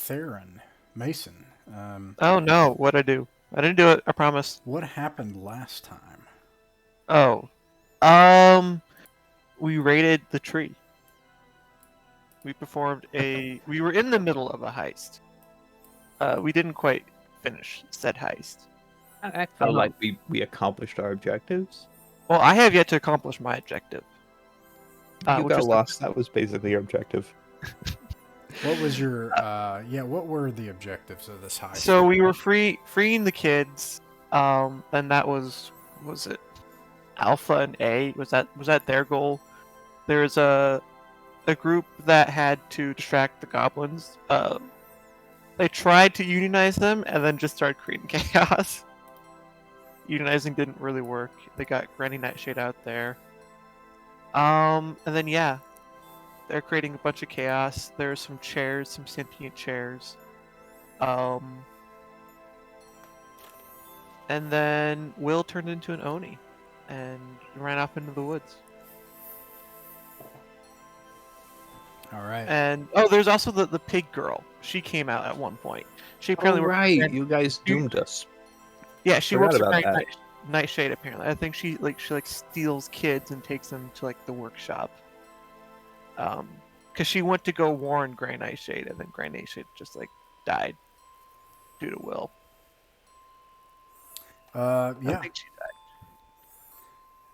Theron, Mason. Oh no, what'd I do? I didn't do it, I promise. What happened last time? Oh. We raided the tree. We were in the middle of a heist. We didn't quite finish said heist. Okay. So like we accomplished our objectives. Well, I have yet to accomplish my objective. You got lost. That was basically your objective. What was your what were the objectives of this heist? So we were freeing the kids. And that was it Alpha and A? Was that their goal? There's a group that had to distract the goblins. They tried to unionize them and then just started creating chaos. Unionizing didn't really work. They got Granny Nightshade out there. And then they're creating a bunch of chaos. There's some chairs, some sentient chairs. And then Will turned into an Oni and ran off into the woods. All right. And there's also the pig girl. She came out at one point. She apparently You guys doomed us. Yeah, she Forgot works about for that. Nightshade apparently. I think she steals kids and takes them to the workshop. Because she went to go warn Grey Nightshade, and then Grey Nightshade just died due to Will. Yeah. I think she died.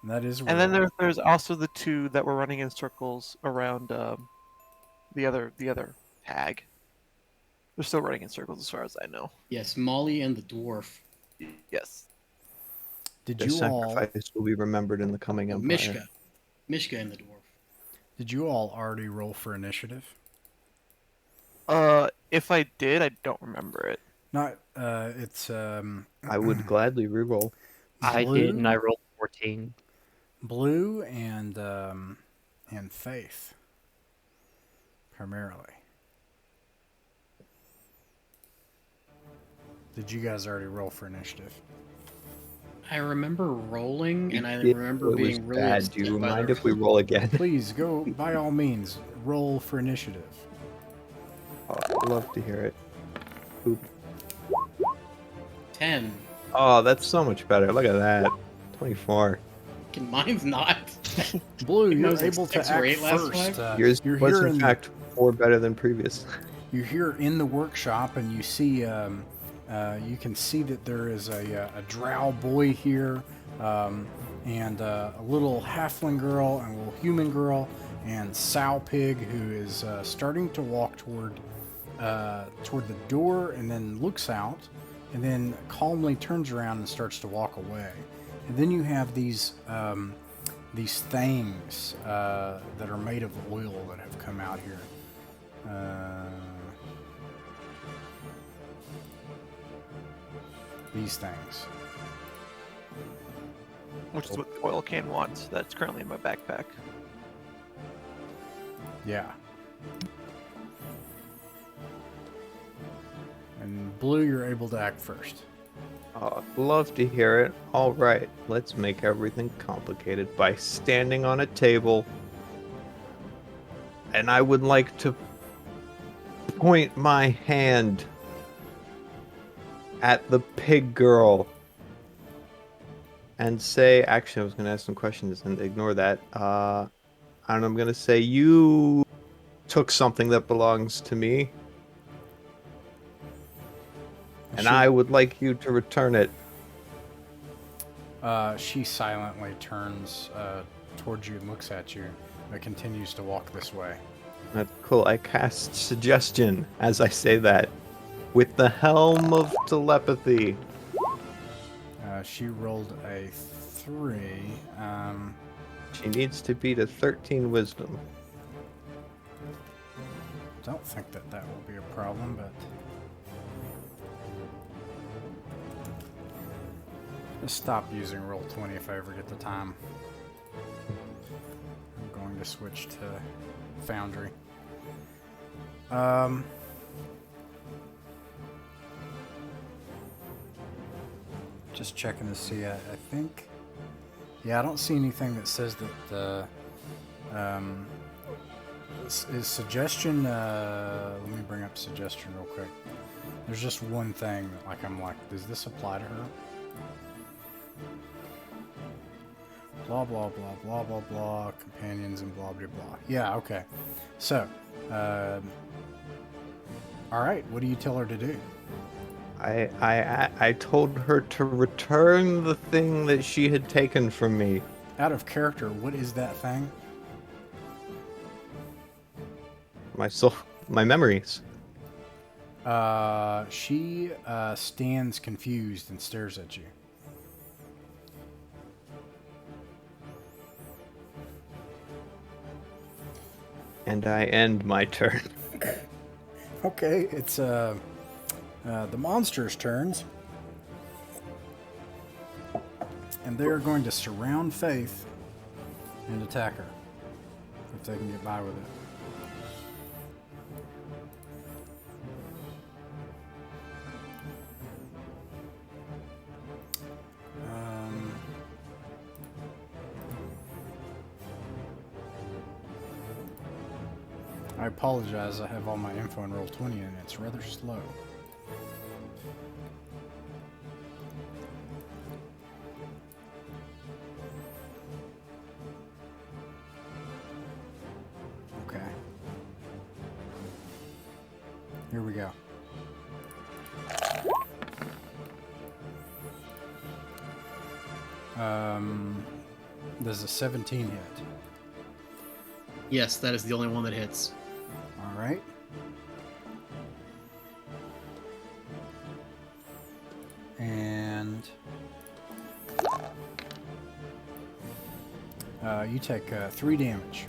That is weird. And then there's also the two that were running in circles around the other hag. They're still running in circles as far as I know. Yes, Molly and the dwarf. Yes. Did Their you all sacrifice will be remembered in the coming empire. Mishka and the dwarf. Did you all already roll for initiative? If I did, I don't remember it. Not it's I would gladly reroll. I Blue? did, and I rolled 14. Blue and Faith primarily. Did you guys already roll for initiative? I remember rolling, and I It remember was being really bad. upset Do you by mind the if we roll again? Please go, by all means, roll for initiative. Oh, I'd love to hear it. Oop. 10. Oh, that's so much better. Look at that. 24. Mine's not. Blue, It you're was like able to 6 or 8 act last first. time. Yours You're was here in fact 4 better than previous. You're here in the workshop, and you see, you can see that there is a drow boy here, and a little halfling girl, and a little human girl, and Sow Pig, who is starting to walk toward the door, and then looks out, and then calmly turns around and starts to walk away. And then you have these things that are made of oil that have come out here. These things. Which is what the oil can wants. That's currently in my backpack. Yeah. And Blue, you're able to act first. Oh, I'd love to hear it. All right, let's make everything complicated by standing on a table. And I would like to point my hand at the pig girl and say, actually, I was going to ask some questions and ignore that. And I'm going to say, you took something that belongs to me, and I would like you to return it. She silently turns towards you and looks at you, but continues to walk this way. That's cool. I cast suggestion as I say that. With the helm of telepathy. She rolled a 3. She needs to beat a 13 wisdom. Don't think that will be a problem, but... Just stop using Roll20 if I ever get the time. I'm going to switch to Foundry. Just checking to see. I think. Yeah, I don't see anything that says that. Is suggestion. Let me bring up suggestion real quick. There's just one thing, like I'm like, does this apply to her? Blah, blah, blah, blah, blah, blah, companions and blah, blah, blah. Yeah, okay. So, alright, what do you tell her to do? I told her to return the thing that she had taken from me. Out of character, what is that thing? My soul, my memories. She stands confused and stares at you. And I end my turn. Okay, it's the monster's turns. And they are going to surround Faith and attack her. If they can get by with it. I apologize, I have all my info in Roll20 and it's rather slow. Okay. Here we go. Does a 17 hit? Yes, that is the only one that hits. All right. And you take 3 damage.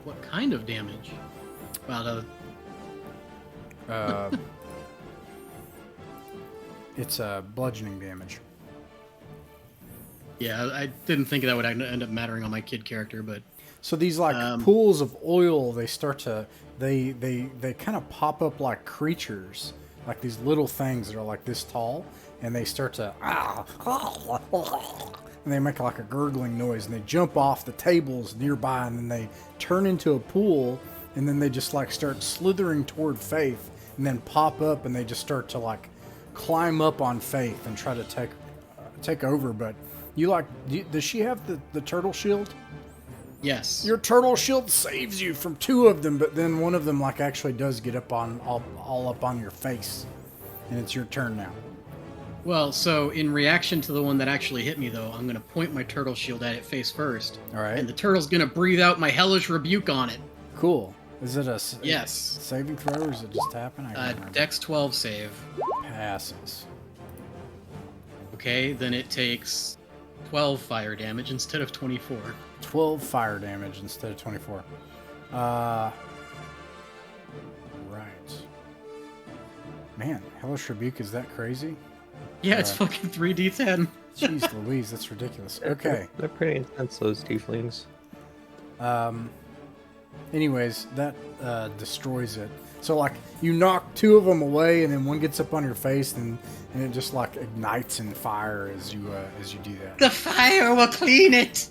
What kind of damage? Well, It's bludgeoning damage. yeah, I didn't think that would end up mattering on my kid character, but So these like pools of oil, they start to they kind of pop up like creatures, like these little things that are like this tall, and they start to and they make like a gurgling noise, and they jump off the tables nearby, and then they turn into a pool, and then they just like start slithering toward Faith, and then pop up, and they just start to like climb up on Faith and try to take over. But you like, does she have the turtle shield? yes. Your turtle shield saves you from 2 of them, but then one of them like actually does get up on all up on your face, and it's your turn now. Well, so in reaction to the one that actually hit me, though, I'm going to point my turtle shield at it face first. All right. And the turtle's going to breathe out my hellish rebuke on it. Cool. Is it a Yes. saving throw, or is it just happen? I can't remember. Dex 12 save. Passes. Okay, then it takes 12 fire damage instead of 24. 12 fire damage instead of 24. Right. Man, Hellish Rebuke, is that crazy? Yeah, it's fucking 3d10. Jeez Louise, that's ridiculous. Okay. They're pretty intense, those tieflings. Anyways, that destroys it. So like you knock 2 of them away, and then one gets up on your face, and it just like ignites in fire as you do that. The fire will clean it!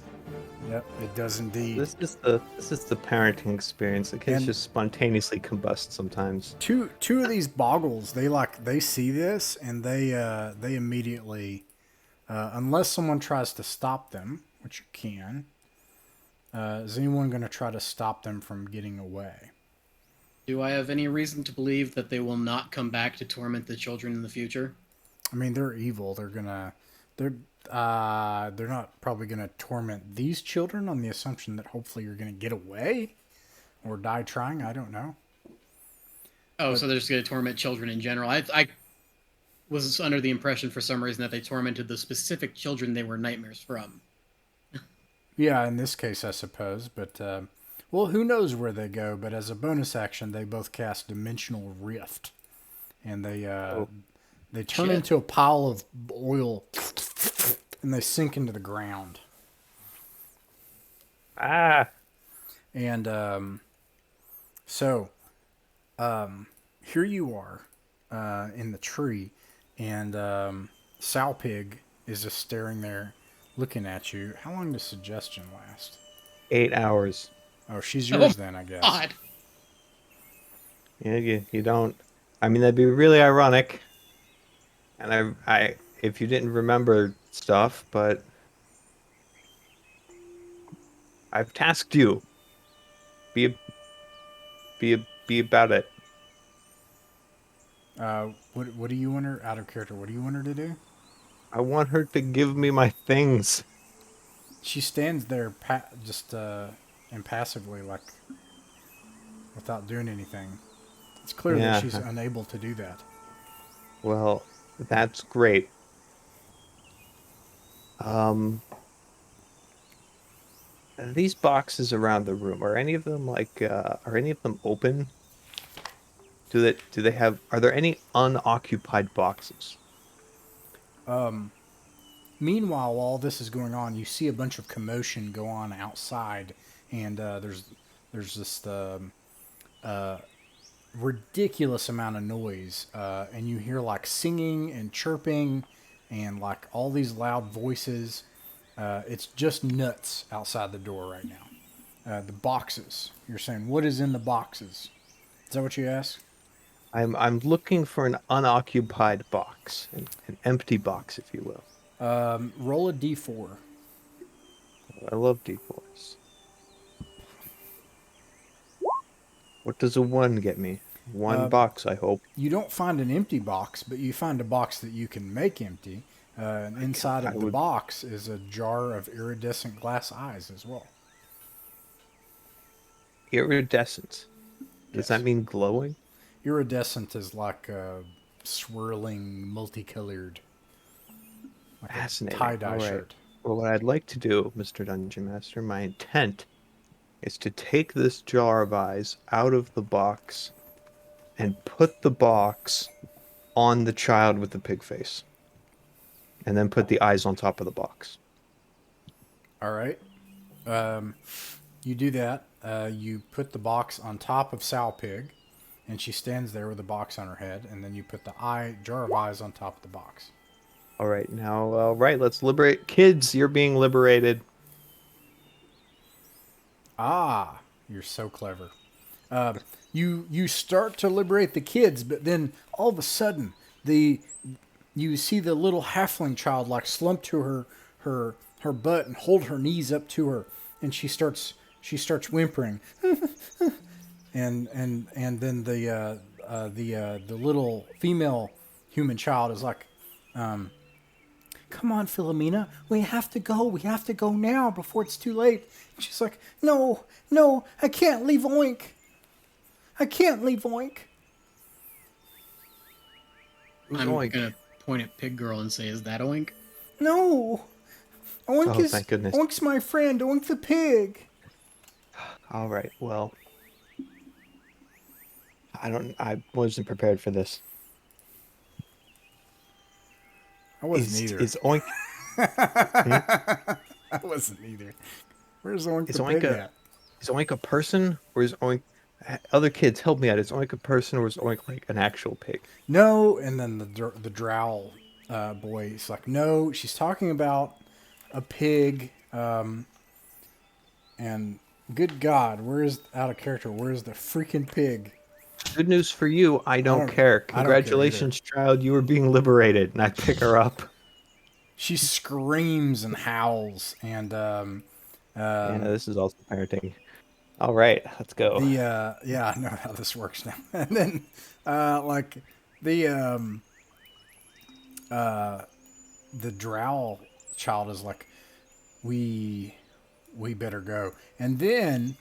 Yep, it does indeed. This is the parenting experience. The kids And- just spontaneously combust sometimes. Two of these boggles, they see this, and they immediately, unless someone tries to stop them, which you can, is anyone going to try to stop them from getting away? Do I have any reason to believe that they will not come back to torment the children in the future? I mean, they're evil. They're not probably gonna torment these children on the assumption that hopefully you're gonna get away or die trying. I don't know. Oh, so they're just going to torment children in general. I was under the impression for some reason that they tormented the specific children they were nightmares from. Yeah, in this case, I suppose. But well, who knows where they go? But as a bonus action, they both cast Dimensional Rift, and they turn Shit. into a pile of oil, and they sink into the ground. Ah! And so here you are in the tree, and Sow Pig is just staring there looking at you. How long does suggestion last? 8 hours. Oh, she's yours then, I guess. God. Yeah, you don't. I mean, that'd be really ironic. And if you didn't remember stuff, but I've tasked you. Be be about it. What do you want her out of character? What do you want her to do? I want her to give me my things. She stands there, just impassively, like without doing anything. It's clear that she's Yeah. unable to do that. Well, that's great. Um, these boxes around the room, are any of them are any of them open? Do they have, are there any unoccupied boxes? Meanwhile, while all this is going on, you see a bunch of commotion go on outside, and there's this ridiculous amount of noise, and you hear like singing and chirping, and like all these loud voices. It's just nuts outside the door right now. The boxes. You're saying, what is in the boxes? Is that what you asked? I'm looking for an unoccupied box, an empty box, if you will. Roll a d4. I love D4s. What does a one get me? One box, I hope. You don't find an empty box, but you find a box that you can make empty. And inside I of the would box is a jar of iridescent glass eyes as well. iridescent. Does Yes. that mean glowing? Iridescent is like swirling, multicolored, like a Fascinating. tie-dye All right. shirt. Well, what I'd like to do, Mr. Dungeon Master, my intent is to take this jar of eyes out of the box and put the box on the child with the pig face. And then put the eyes on top of the box. All right. You do that. You put the box on top of Sow Pig, and she stands there with the box on her head, and then you put the jar of eyes on top of the box. All right, now, let's liberate kids. You're being liberated. Ah, you're so clever. You start to liberate the kids, but then all of a sudden you see the little halfling child like slump to her butt and hold her knees up to her, and she starts whimpering, and then the little female human child is like, come on, Philomena, we have to go. We have to go now before it's too late. And she's like, no, I can't leave Oink. I can't leave Oink. Who's I'm Oink? gonna point at Pig Girl and say, "Is that Oink?" No, Oink Oh, is thank goodness. Oink's my friend. Oink the pig. All right, well, I wasn't prepared for this. I wasn't either. Is Oink I wasn't either. Where's Oink is the Oink pig a at? is Oink a person, or is Oink, other kids help me out? Is Oink a person, or is Oink like an actual pig? No, and then the drow boy is like, no, she's talking about a pig. And good God, where is out of character? Where is the freaking pig? Good news for you, I don't don't- care. I don't care Congratulations, child, you are being liberated. And I pick her up. She screams and howls, and Yeah, this is also parenting. All right, let's go. yeah, I know how this works now. And then like the drow child is like, we better go. And then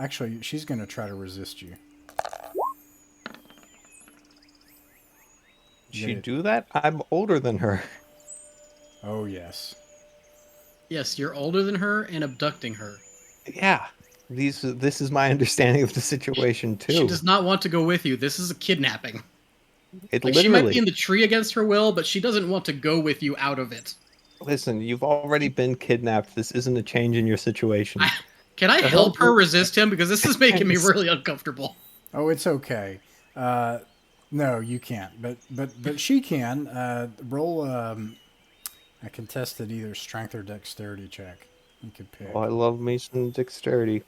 actually she's gonna try to resist you. She do that? I'm older than her. Oh yes. Yes, you're older than her and abducting her. Yeah. This is my understanding of the situation too. She does not want to go with you. This is a kidnapping. It Like, she might literally. be in the tree against her will, but she doesn't want to go with you out of it. Listen, you've already been kidnapped. This isn't a change in your situation. Can I The help whole her resist him? Because this is making me really uncomfortable. Oh, it's okay. No, you can't. But she can. Roll a contested either strength or dexterity check. You could pick. Oh, I love me some dexterity.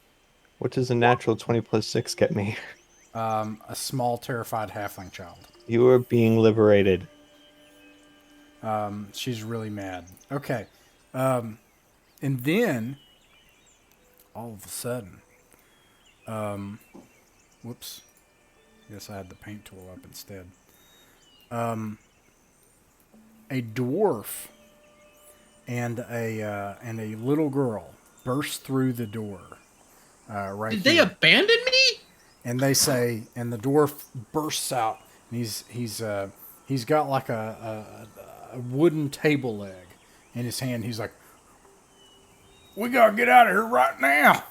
What does a natural 20 plus 6 get me? A small, terrified halfling child. You are being liberated. She's really mad. Okay. And then, all of a sudden, whoops. Guess I had the paint tool up instead. A dwarf and a little girl burst through the door. Right Did here. they abandon me? And they say, and the dwarf bursts out, and he's got like a wooden table leg in his hand. He's like, "We gotta get out of here right now."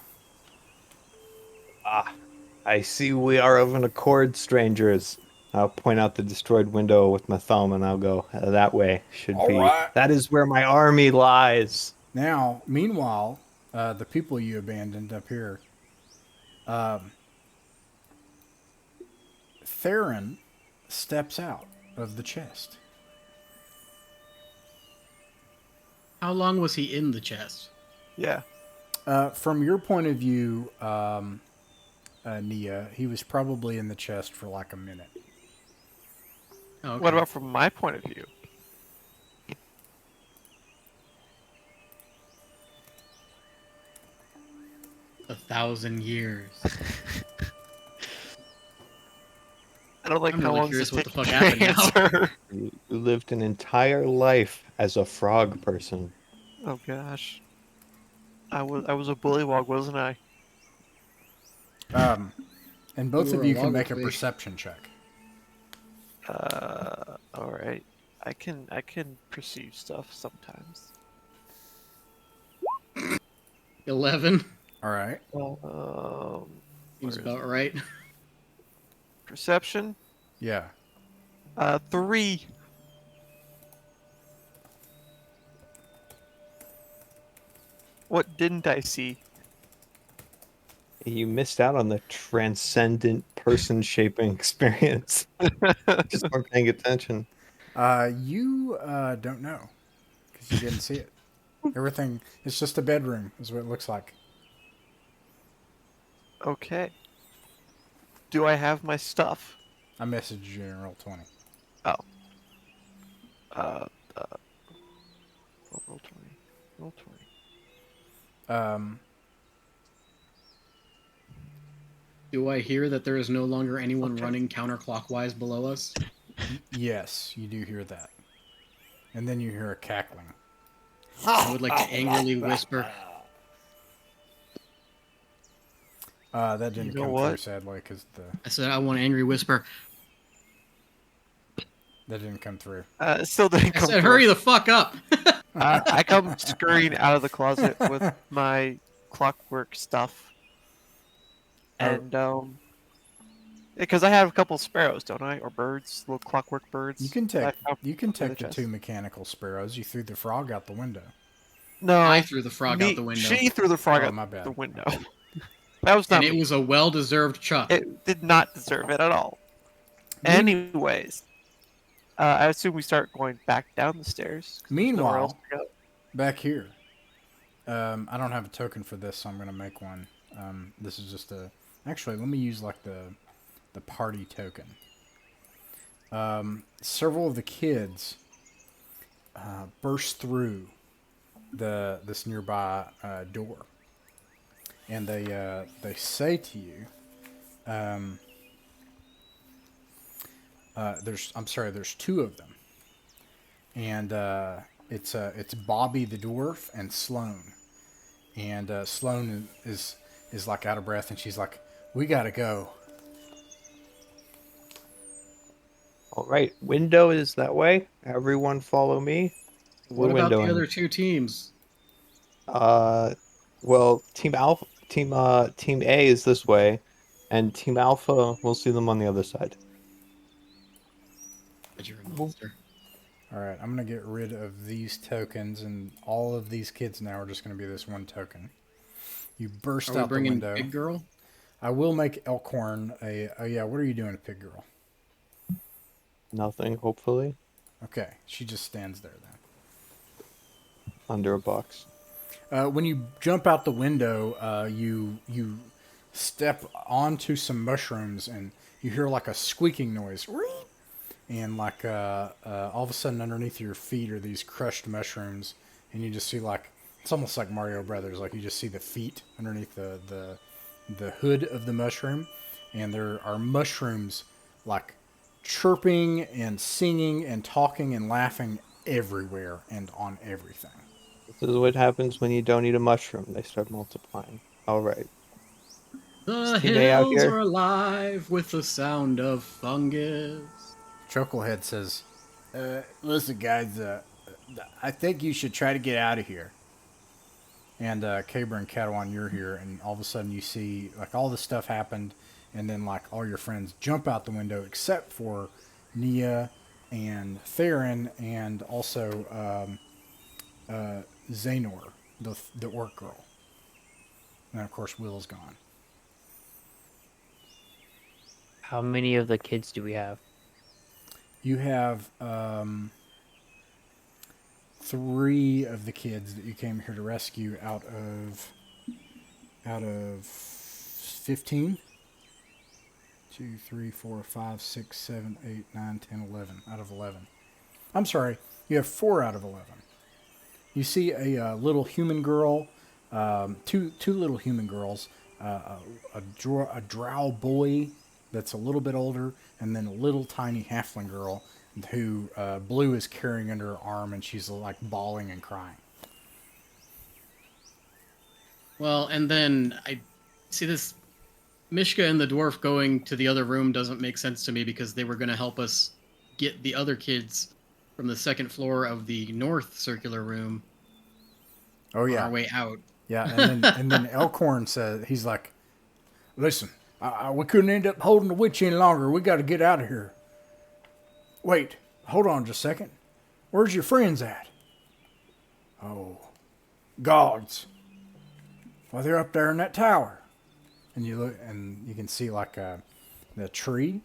I see we are of an accord, strangers. I'll point out the destroyed window with my thumb, and I'll go that way. Should All be. right. That is where my army lies. Now, meanwhile, the people you abandoned up here, Theron steps out of the chest. How long was he in the chest? Yeah. From your point of view, Nia, he was probably in the chest for like a minute. Oh, okay. What about from my point of view? a 1,000 years? I don't like I'm how really long curious this what the taking fuck to happened now. answer. You lived an entire life as a frog person. Oh gosh. I was a bullywog, wasn't I? And both You of were you a can log make a of fish. Uh, perception check. all right. I can perceive stuff sometimes. 11 All right. seems where is about right. perception? Yeah. 3. What didn't I see? You missed out on the transcendent person-shaping experience. Just weren't paying attention. You don't know because you didn't see it. Everything, it's just a bedroom, is what it looks like. Okay. Do I have my stuff? I messaged you in roll 20. Oh. Uh, roll 20. Roll 20. Do I hear that there is no longer anyone running counterclockwise below us? Yes, you do hear that. And then you hear a cackling. I would like to angrily whisper. That didn't You know come what? through, sadly, because I said I want to angry whisper. that didn't come through. It still didn't I come said, through. hurry the fuck up. I come scurrying out of the closet with my clockwork stuff. And, because I have a couple sparrows, don't I? Or birds, little clockwork birds. You can take I- the chest. 2 mechanical sparrows. You threw the frog out the window. No, I threw the frog out the window. She threw the frog Oh, my out bad. the window. That was not And it me. was a well-deserved chuck. It did not deserve it at all. Anyways, I assume we start going back down the stairs. 'cause there's nowhere else Meanwhile, to go. back here, I don't have a token for this, so I'm going to make one. This is just a... Actually, let me use like the party token. Several of the kids burst through this nearby door, and they say to you, there's 2 of them, and it's Bobby the dwarf and Sloane, and Sloane is like out of breath, and she's like, "We gotta go." All right, window is that way. Everyone follow me. What We're about the windowing. other 2 teams? Well, Team Alpha, Team A is this way, and Team Alpha, we'll see them on the other side. But you're a monster. All right, I'm gonna get rid of these tokens, and all of these kids now are just gonna be this one token. You burst Are we out the bringing window. Big Girl? I will make Elkhorn a. Oh yeah, what are you doing, Pig Girl? Nothing, hopefully, Okay, she just stands there then. under a box. When you jump out the window, you step onto some mushrooms, and you hear like a squeaking noise. And like all of a sudden underneath your feet are these crushed mushrooms, and you just see like, it's almost like Mario Brothers. Like you just see the feet underneath the hood of the mushroom, and there are mushrooms like chirping and singing and talking and laughing everywhere and on everything. This is what happens when you don't eat a mushroom. They start multiplying. All right. The Is Team A out hills here? are alive with the sound of fungus. Chucklehead says, "Listen, guys, I think you should try to get out of here." And Cabra and Catalan, you're here, and all of a sudden you see like all this stuff happened, and then like all your friends jump out the window except for Nia and Theron, and also Zaynor, the orc girl, and of course Will's gone. How many of the kids do we have? You have 3 of the kids that you came here to rescue out of 15. 2, 3, 4, 5, 6, 7, 8, 9, 10, 11 out of 11. I'm sorry, you have 4 out of 11. You see a little human girl, two little human girls, a drow boy that's a little bit older, and then a little tiny halfling girl who Blue is carrying under her arm, and she's like bawling and crying. Well, and then I see this Mishka and the dwarf going to the other room doesn't make sense to me because they were going to help us get the other kids from the second floor of the north circular room. Oh On yeah, our way out. yeah, and then Elkhorn says, he's like, "Listen, we couldn't end up holding the witch any longer. We got to get out of here." "Wait, hold on just a second. Where's your friends at?" "Oh, gods. Well, they're up there in that tower." And you look, and you can see like the tree,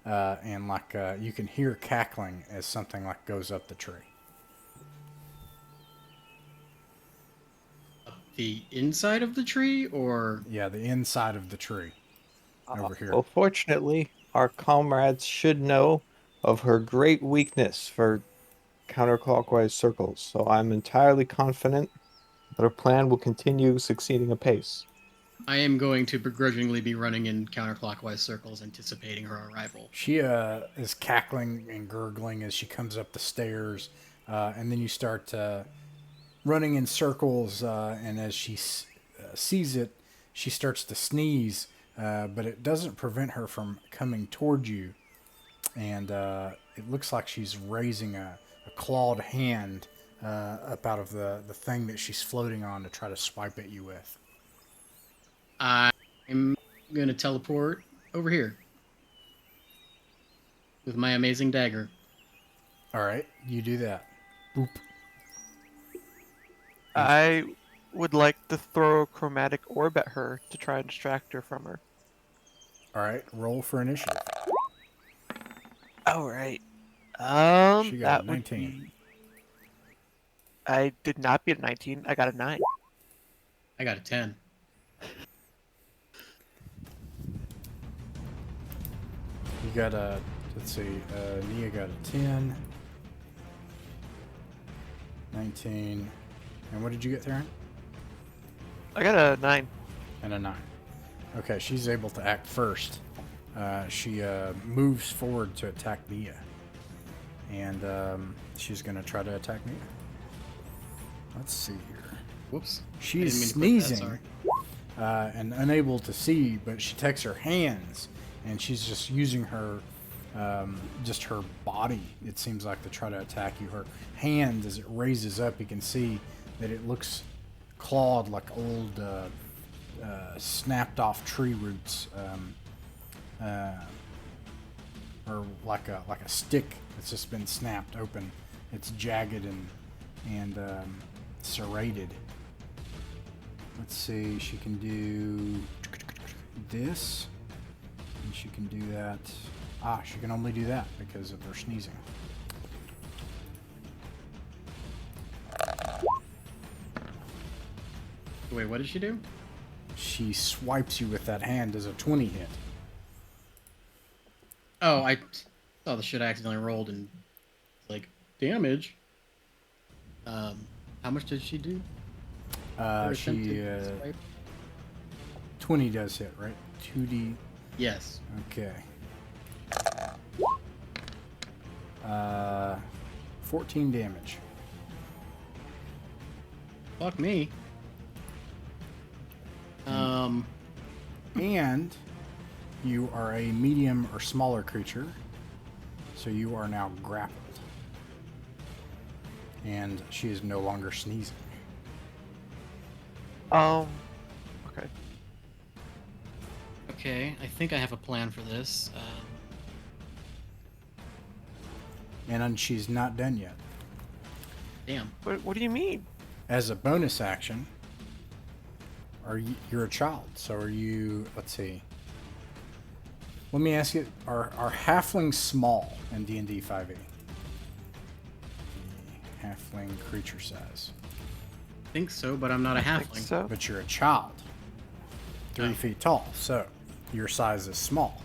and like you can hear cackling as something like goes up the tree. The inside of the tree, or Yeah, the inside of the tree over here. Well, fortunately, our comrades should know of her great weakness for counterclockwise circles, so I'm entirely confident that our plan will continue succeeding apace. I am going to begrudgingly be running in counterclockwise circles, anticipating her arrival. She is cackling and gurgling as she comes up the stairs, and then you start running in circles, and as she sees it, she starts to sneeze, but it doesn't prevent her from coming toward you, and it looks like she's raising a clawed hand up out of the thing that she's floating on to try to swipe at you with. I'm going to teleport over here with my amazing dagger. All right, you do that. Boop. I would like to throw a chromatic orb at her to try and distract her from her. All right, roll for initiative. All right. She got That a would 19. be... I did not get a 19. I got a 9. I got a 10. You got a, let's see, Nia got a 10, 19, and what did you get, Theron? I got a 9. And a 9. Okay, she's able to act first. She moves forward to attack Nia, and she's going to try to attack Nia. Let's see here. Whoops. She's I didn't mean to click sneezing that, and unable to see, but she takes her hands, and she's just using her, just her body, it seems like, to try to attack you. Her hand, as it raises up, you can see that it looks clawed like old, snapped off tree roots, or like a stick that's just been snapped open. It's jagged and serrated. Let's see, she can do this, and she can do that. She can only do that because of her sneezing. Wait, what did she do? she swipes you with that hand as a 20 hit. Oh, I saw the shit I accidentally rolled and like damage. How much did she do? Her attempt She to swipe? 20 does hit, right? 2d. Yes. Okay. 14 damage. Fuck me. And you are a medium or smaller creature, so you are now grappled. And she is no longer sneezing. Okay. Okay, I think I have a plan for this. And she's not done yet. Damn. What do you mean? As a bonus action, you're a child, so are you, let's see. Let me ask you, are halflings small in D&D 5e? The halfling creature size. I think so, but I'm not a halfling. So But you're a child. 3 Oh. feet tall, so your size is small.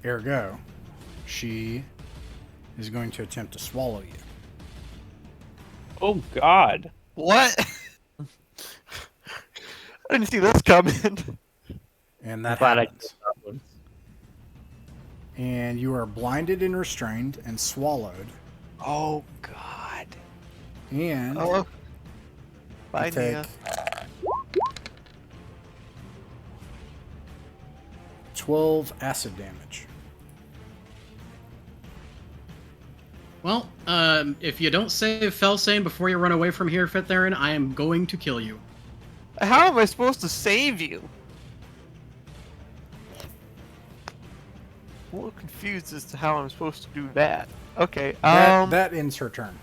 Ergo, she is going to attempt to swallow you. Oh God. what? I didn't see this coming. And that Glad I happens. killed that one. And you are blinded and restrained and swallowed. Oh God. And Oh. Bye, you take Nia. 12 acid damage. Well, if you don't save Felsane before you run away from here, Fittherin, I am going to kill you. How am I supposed to save you? I'm a little confused as to how I'm supposed to do that. Okay. That ends her turn.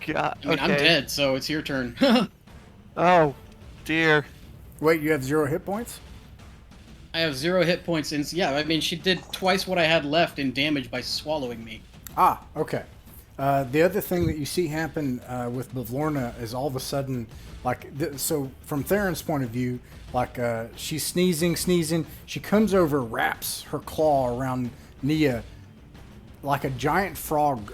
God. I mean, I'm okay. dead, so it's your turn. Oh, dear. Wait, you have 0 hit points? I have 0 hit points, and yeah, I mean, she did twice what I had left in damage by swallowing me. Ah, okay. The other thing that you see happen with Bavlorna is all of a sudden, like, so from Theron's point of view, like, she's sneezing. She comes over, wraps her claw around Nia like a giant frog,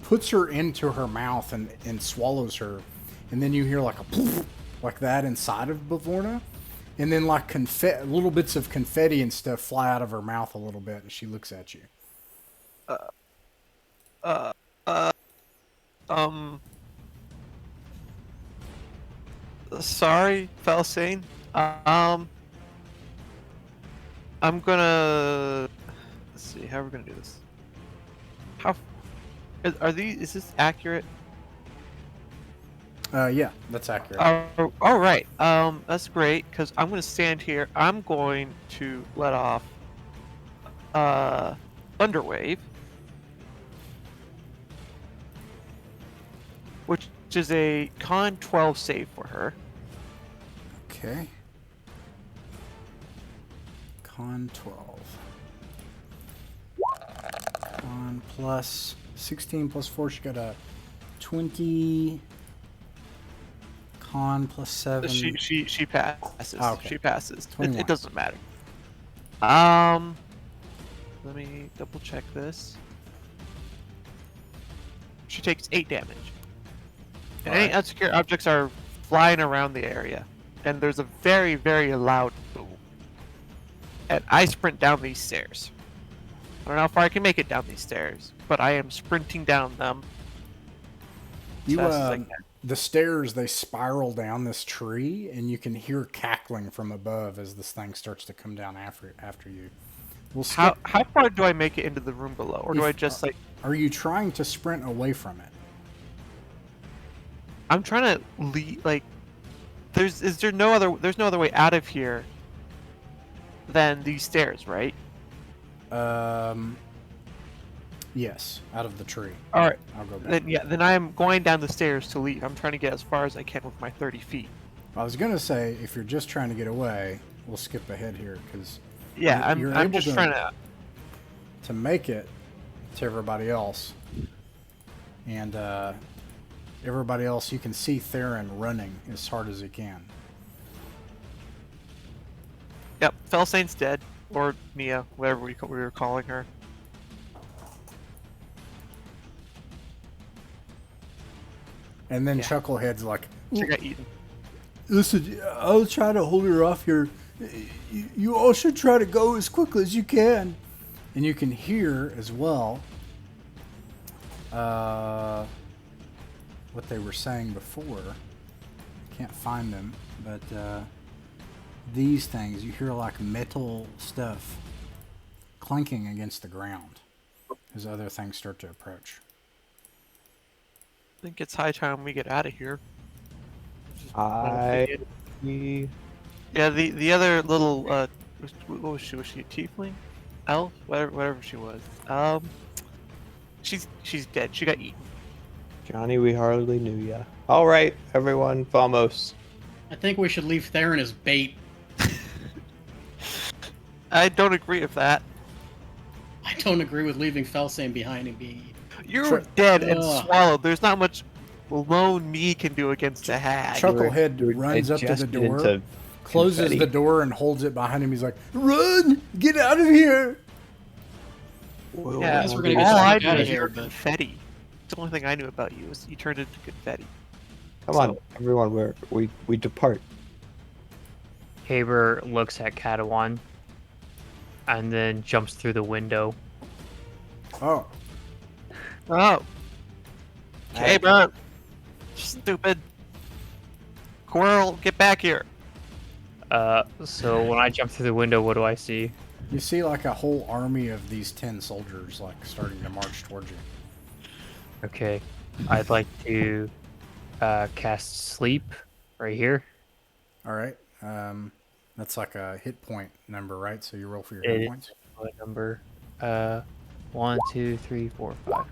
puts her into her mouth and swallows her. And then you hear like a poof, like that inside of Bavlorna. And then like little bits of confetti and stuff fly out of her mouth a little bit, and she looks at you. Sorry, Felsane. I'm gonna. Let's see. How are we gonna do this? How are these? Is this accurate? Yeah, that's accurate. Oh, all right. That's great because I'm gonna stand here. I'm going to let off Thunderwave, which is a Con 12 save for her. Okay. Con 12. Con plus 16 plus 4. She got a 20. Con plus 7. She passes. Ah, okay. She passes. 21. It doesn't matter. Let me double check this. She takes 8 damage. And any Alright. unsecure objects are flying around the area. And there's a very, very loud boom. And I sprint down these stairs. I don't know how far I can make it down these stairs, but I am sprinting down them. as You, fast as I can. the stairs, they spiral down this tree, and you can hear cackling from above as this thing starts to come down after you. We'll skip. How far do I make it into the room below, or do I just like? Are you trying to sprint away from it? I'm trying to leave. Like, there's no other way out of here than these stairs, right? Yes, out of the tree. All right. I'll go back. Then I'm going down the stairs to leave. I'm trying to get as far as I can with my 30 feet. I was gonna say, if you're just trying to get away, we'll skip ahead here because Yeah, You're I'm able just to- trying to. to make it to everybody else, and everybody else, you can see Theron running as hard as he can. Yep, Felsane's dead. Or Mia, whatever we were calling her. And then Yeah. Chucklehead's like, She got eaten. listen, I was trying to hold her off here. You all should try to go as quickly as you can. And you can hear as well what they were saying before. Can't find them, but these things, you hear like metal stuff clanking against the ground as other things start to approach. I think it's high time we get out of here. I Yeah, the other little what was she? Was she a tiefling? Elf? Whatever she was. She's dead. She got eaten. Johnny, we hardly knew ya. All right, everyone, vamos. I think we should leave Theron as bait. I don't agree with that. I don't agree with leaving Felsane behind and being eaten. You're Sure. dead and Ugh. swallowed. There's not much lone me can do against a hag. Chucklehead We're runs up to the digested door, into closes confetti. the door, and holds it behind him. He's like, "Run! Get out of here!" Yeah, guess we're gonna get all I stuck knew outta is here, you're but- confetti. The only thing I knew about you is you turned into confetti. Come on, everyone, we depart. Haber looks at Katawan and then jumps through the window. Oh, Oh. Hey, bro. Stupid. Squirrel, get back here. So when I jump through the window, what do I see? you see like a whole army of these 10 soldiers like starting to march towards you. Okay, I'd like to cast sleep right here. All right. That's like a hit point number, right? So you roll for your It hit is. points. What number? 1, 2, 3, 4, 5.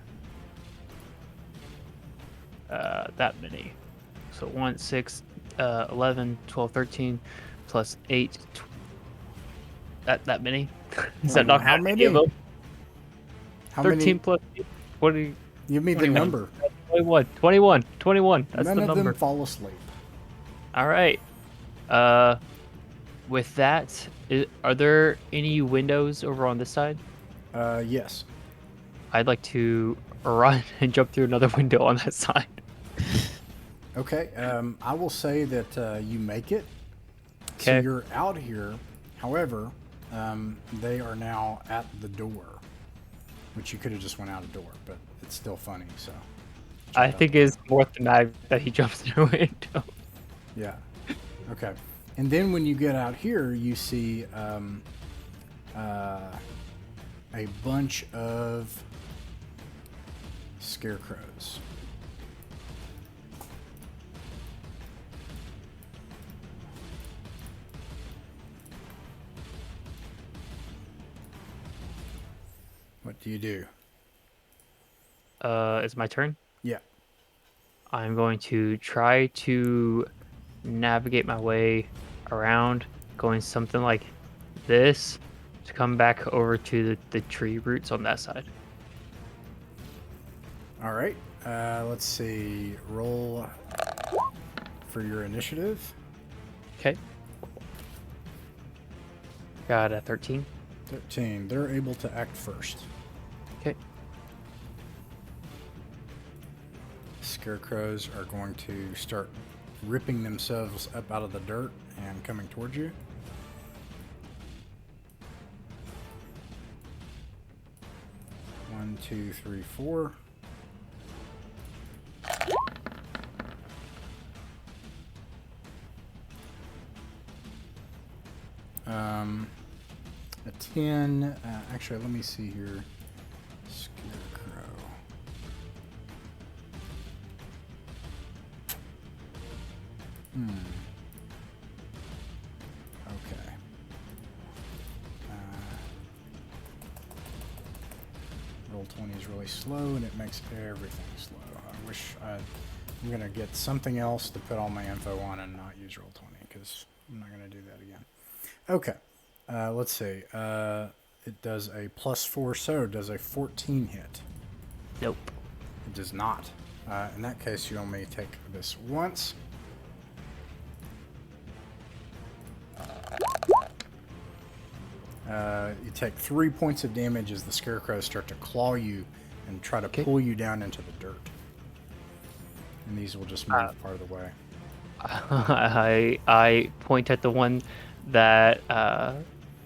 That many. So 1, 6, 11, 12, 13, plus 8. That many? Is that not How gonna many? give up? How 13 many? plus 8. What do you? Give me the 21. number. 21. That's None the of number. them fall asleep. All right. With that, are there any windows over on this side? Yes. I'd like to run and jump through another window on that side. Okay. I will say that you make it. So Okay. you're out here. However, they are now at the door, which you could have just went out a door, but it's still funny. So. I think it's more thematic that he jumps through a window. Yeah. Okay. And then when you get out here, you see a bunch of scarecrows. What do you do? It's my turn. Yeah. I'm going to try to navigate my way around, going something like this to come back over to the tree roots on that side. All right. Let's see. Roll for your initiative. Okay. Got a 13. 13. They're able to act first. Okay. Scarecrows are going to start ripping themselves up out of the dirt and coming towards you. One, two, three, four. A 10. Actually, let me see here. Scarecrow. Okay. Roll 20 is really slow, and it makes everything slow. I wish I'm going to get something else to put all my info on and not use roll 20, because I'm not going to do that again. Okay. Let's see. It does a +4, so does a 14 hit. Nope. It does not. In that case, you only take this once. You take 3 points of damage as the scarecrows start to claw you and try to pull you down into the dirt. And these will just move part of the way. I point at the one that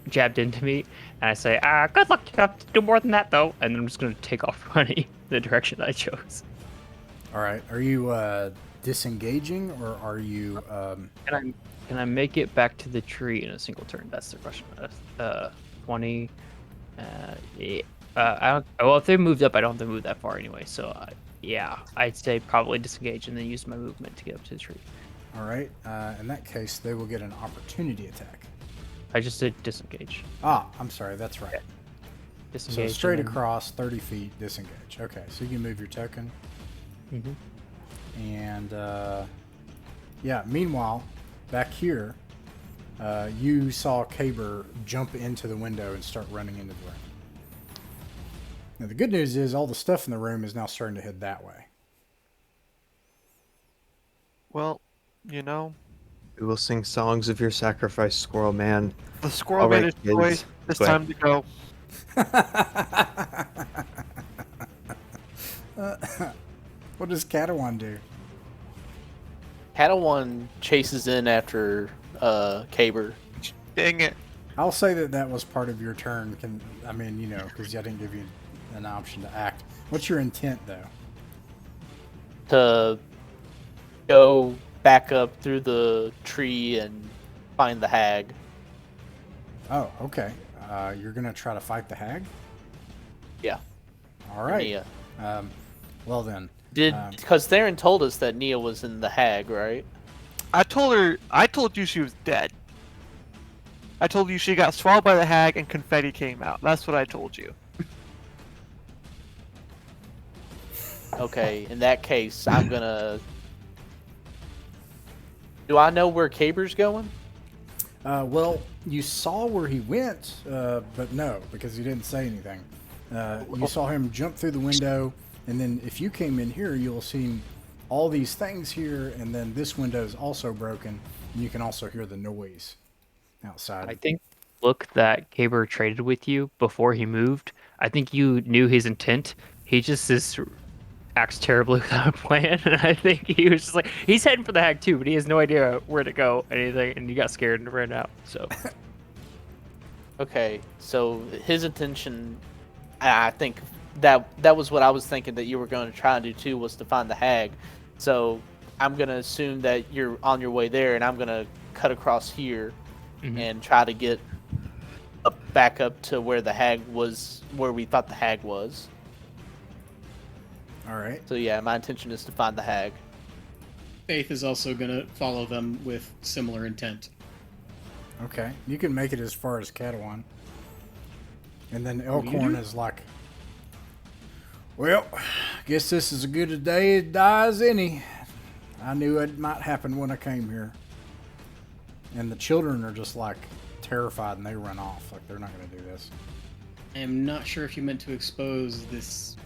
jabbed into me, and I say, good luck, you have to do more than that, though. And then I'm just going to take off running the direction I chose. All right. Are you disengaging, or are you... Can I make it back to the tree in a single turn? That's the question. 20... yeah. Well, if they moved up, I don't have to move that far anyway, so... yeah, I'd say probably disengage and then use my movement to get up to the tree. All right. In that case, they will get an opportunity attack. I just did disengage. I'm sorry. That's right. Disengage. So straight across, 30 feet, disengage. Okay, so you can move your token. Mm-hmm. And, yeah, meanwhile, back here, you saw Caber jump into the window and start running into the room. Now, the good news is all the stuff in the room is now starting to head that way. Well, you know, We will sing songs of your sacrifice, Squirrel Man. the squirrel All made right, his choice. kids. It's Go ahead. time to go. What does Catalan do? Padawan chases in after Caber. Dang it. I'll say that was part of your turn. I mean, you know, because I didn't give you an option to act. What's your intent, though? To go back up through the tree and find the hag. Oh, okay. You're going to try to fight the hag? Yeah. All right. Nia. Well, then. Because Theron told us that Nia was in the hag, right? I told you she was dead. I told you she got swallowed by the hag and confetti came out. That's what I told you. Okay, in that case, I'm gonna... Do I know where Caber's going? Well, you saw where he went, but no, because he didn't say anything. You saw him jump through the window, and then if you came in here, you'll see all these things here, and then this window is also broken, and you can also hear the noise outside. I think look that Caber traded with you before he moved. I think you knew his intent. He just acts terribly without a plan, and I think he was just like, he's heading for the hag too, but he has no idea where to go, anything, and he got scared and ran out. So Okay, so his intention, I think that was what I was thinking that you were going to try and do too, was to find the hag. So I'm going to assume that you're on your way there, and I'm going to cut across here and try to get back up to where the hag was, where we thought the hag was. All right. So yeah, my intention is to find the hag. Faith is also going to follow them with similar intent. Okay. You can make it as far as Catalan. And then Elkhorn is like, well, guess this is as good a day to die as any. I knew it might happen when I came here. And the children are just like terrified and they run off. Like they're not going to do this. I am not sure if you meant to expose this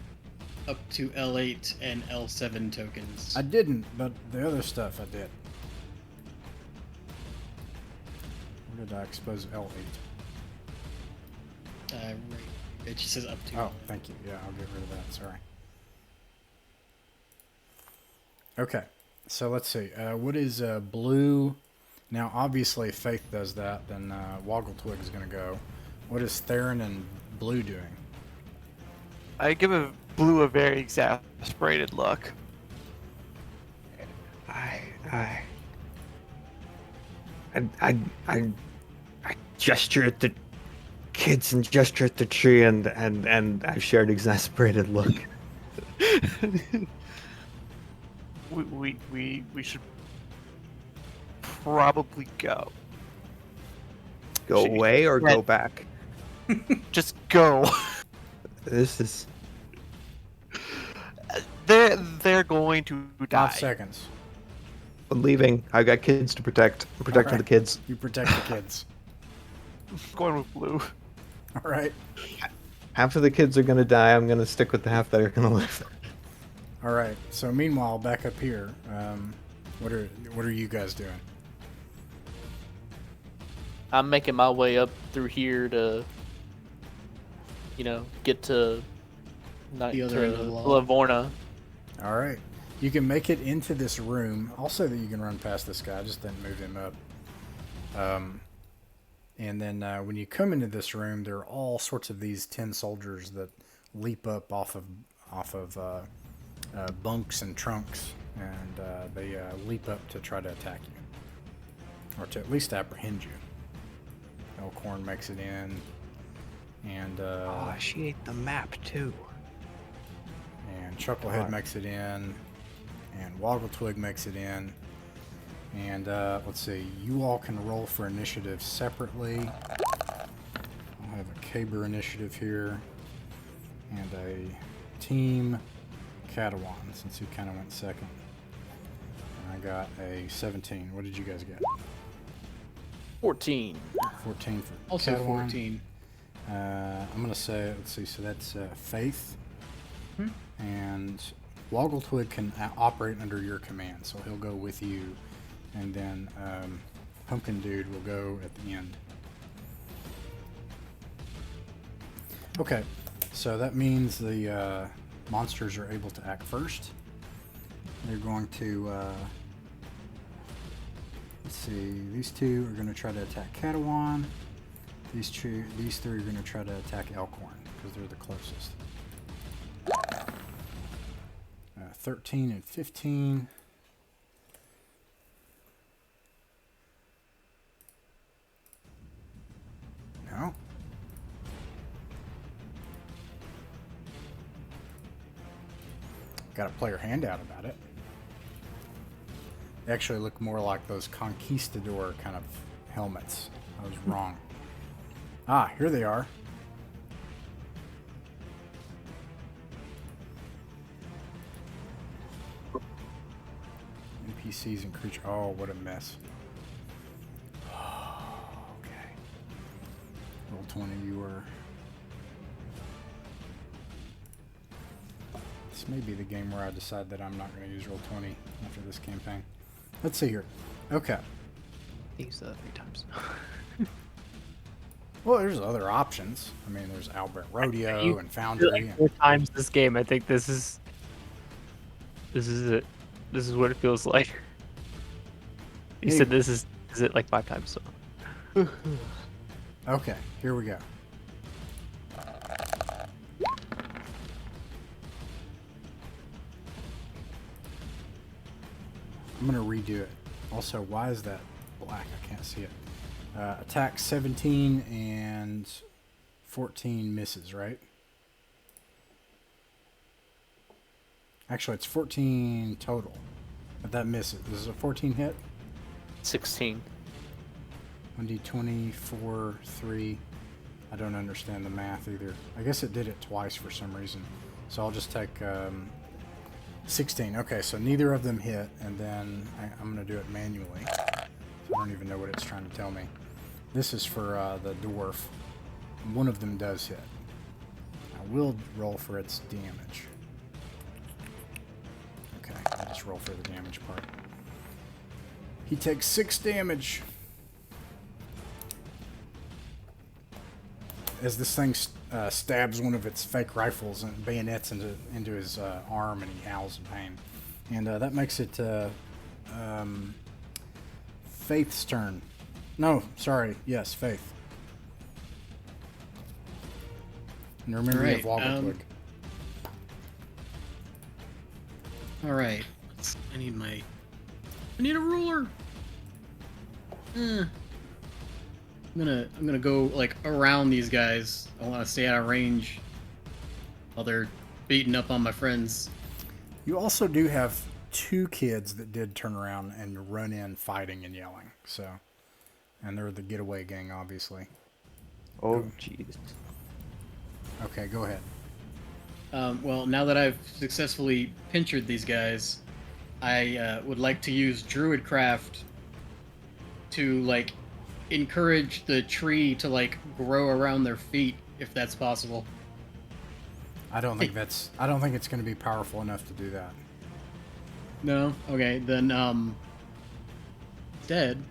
up to L8 and L7 tokens. I didn't, but the other stuff I did. Where did I expose L8? Right. It just says up to. Oh, thank you. Yeah, I'll get rid of that. Sorry. Okay, so let's see. What is blue? Now, obviously, if Faith does that, then Woggletwig is going to go. What is Theron and blue doing? I give Blue a very exasperated look. I gesture at the kids and gesture at the tree, and I shared exasperated look. We should probably go. Go away or go back? Just go. This is... They're going to die. 5 seconds. I'm leaving. I got kids to protect. I'm protecting Alright. the kids. You protect the kids. Going with Blue. All right. Half of the kids are gonna die. I'm gonna stick with the half that are gonna live. All right. So meanwhile, back up here, what are you guys doing? I'm making my way up through here to, get to The other end of the wall. Livorna. All right. You can make it into this room. I'll say that you can run past this guy. I just didn't move him up. And then when you come into this room, there are all sorts of these tin soldiers that leap up off of bunks and trunks, and they leap up to try to attack you, or to at least apprehend you. Elkhorn makes it in, and Oh, she ate the map too. and Chucklehead makes it in, and Woggletwig makes it in. And let's see, you all can roll for initiative separately. I'll have a Caber initiative here, and a team Catalan, since he kind of went second. And I got a 17. What did you guys get? 14. 14 for Also Catalan. 14. I'm going to say, let's see, so that's Faith. And Woggletwig can operate under your command, so he'll go with you. And then Pumpkin Dude will go at the end. Okay, so that means the monsters are able to act first. They're going to, let's see, these two are going to try to attack Catalan. These three are going to try to attack Elkhorn, because they're the closest. 13 and 15. No. Got a player handout about it. They actually look more like those conquistador kind of helmets. I was wrong. Ah, here they are. NPCs and creatures. Oh, what a mess. Okay. Roll 20, you were. This may be the game where I decide that I'm not going to use roll 20 after this campaign. Let's see here. Okay. These 3 times. Well, there's other options. I mean, there's Albert Rodeo and Foundry. Like 4 times this game. I think this is it. This is what it feels like. You said this is it like 5 times. So. Okay, here we go. I'm going to redo it. Also, why is that black? I can't see it. Attack 17 and 14 misses, right? Actually, it's 14 total. But that misses. This is a 14 hit. 16. 1d20, 4, 3. I don't understand the math either. I guess it did it twice for some reason. So I'll just take 16. Okay, so neither of them hit, and then I'm going to do it manually. So I don't even know what it's trying to tell me. This is for the dwarf. One of them does hit. I will roll for its damage. Okay, I'll just roll for the damage part. He takes 6 damage. As this thing stabs one of its fake rifles and bayonets into his arm, and he howls in pain. And that makes it Faith's turn. No, sorry. Yes, Faith. And remember, you have Woggletwig. All right. I need a ruler. I'm gonna go like around these guys. I want to stay out of range while they're beating up on my friends. You also do have 2 kids that did turn around and run in fighting and yelling. So, and they're the getaway gang, obviously. Oh, jeez. Okay, go ahead. Well, now that I've successfully pinchered these guys, I would like to use Druidcraft to like encourage the tree to like grow around their feet, if that's possible. I don't think it's going to be powerful enough to do that. No? Okay, then, dead.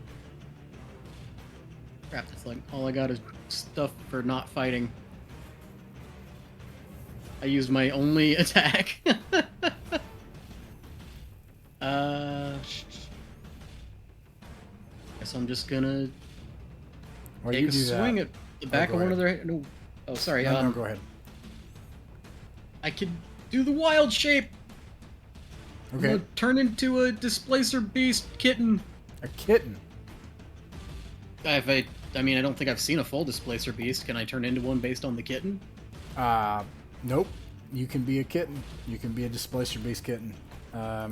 Crap, it's like all I got is stuff for not fighting. I used my only attack. Guess I'm just gonna Well, take you a do swing that. at the back go of one of ahead. their. No, oh, sorry. No, go ahead. I could do the wild shape. I'm Okay. gonna turn into a displacer beast kitten. A kitten. I mean, I don't think I've seen a full displacer beast. Can I turn into one based on the kitten? Nope. You can be a kitten. You can be a displacer beast kitten. I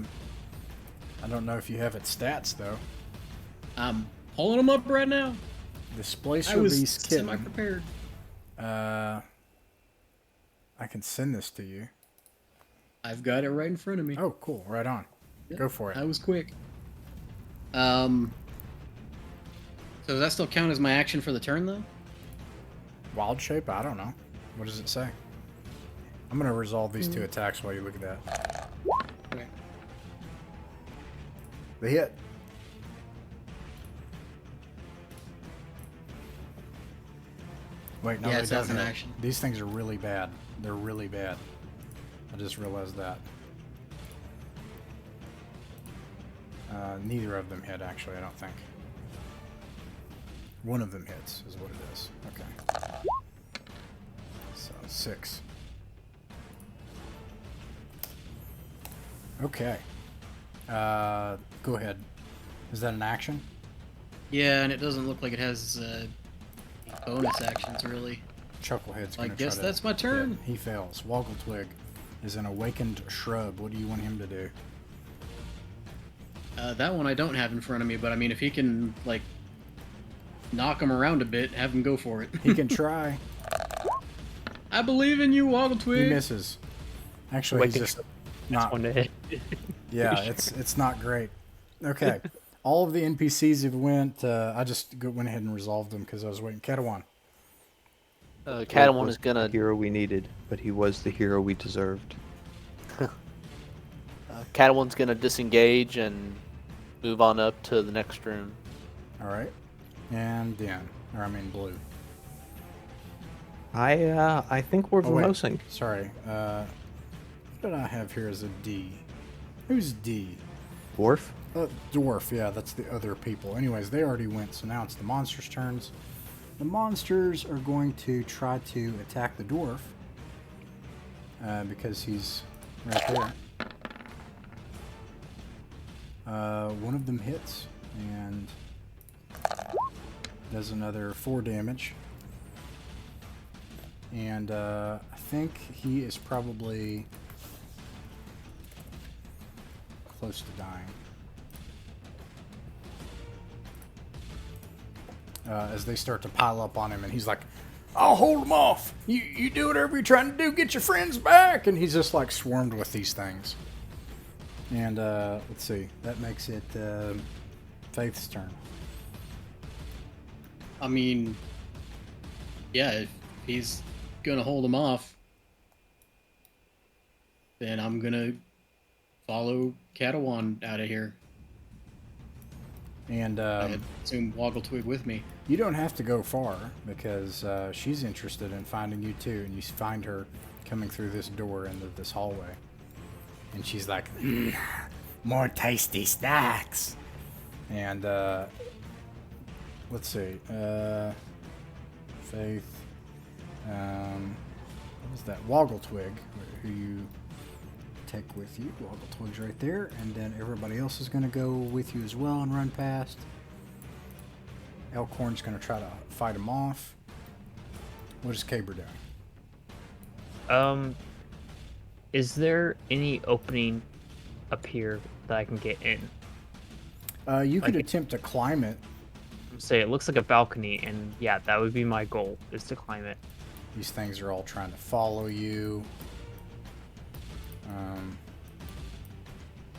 don't know if you have its stats though. I'm pulling them up right now. I Displacer was beast kitten. semi-prepared. I can send this to you. I've got it right in front of me. Oh, cool. Right on. Yep, Go for it. I was quick. So does that still count as my action for the turn, though? Wild shape? I don't know. What does it say? I'm going to resolve these two attacks while you look at that. Okay. They hit. Wait, no, Yeah, they it don't says an hit. action. These things are really bad. They're really bad. I just realized that. Neither of them hit, actually, I don't think. One of them hits, is what it is. Okay. So, 6. Okay. Go ahead. Is that an action? Yeah, and it doesn't look like it has bonus actions, really. Chucklehead's I going to guess try to... that's my turn. Yeah, he fails. Woggle-Twig is an awakened shrub. What do you want him to do? That one I don't have in front of me, but I mean, if he can, like, knock him around a bit, have him go for it. He can try. I believe in you, He Woggle-Twig. misses. Actually, he's just not... One to hit. Yeah, it's not great. Okay. All of the NPCs have went... I just went ahead and resolved them because I was waiting. Catalan. Catamon Was is gonna. the hero we needed, but he was the hero we deserved. Catamon's gonna disengage and move on up to the next room. All right. And Dan. Or I mean Blue. I think we're Oh, wait. Vamosing. Sorry. What did I have here as a D? Who's D? Dwarf? Dwarf, yeah, that's the other people. Anyways, they already went, so now it's the monsters' turns. The monsters are going to try to attack the dwarf. Because he's right there. One of them hits and does another 4 damage. And I think he is probably close to dying. As they start to pile up on him, and he's like, I'll hold them off. You do whatever you're trying to do. Get your friends back. And he's just like swarmed with these things. And let's see. That makes it Faith's turn. I mean, yeah, if he's gonna hold him off, then I'm gonna follow Catawan out of here. And I assume Woggle-Twig with me. you don't have to go far because she's interested in finding you too. And you find her coming through this door into this hallway. And she's like, more tasty snacks. And let's see. Faith. What was that? Woggle-Twig, who you take with you. Woggle-Twig's right there. And then everybody else is going to go with you as well and run past. Elkhorn's going to try to fight him off. What is Caber doing? Is there any opening up here that I can get in? You could Like- attempt to climb it. Say it looks like a balcony, and yeah, that would be my goal, is to climb it. These things are all trying to follow you.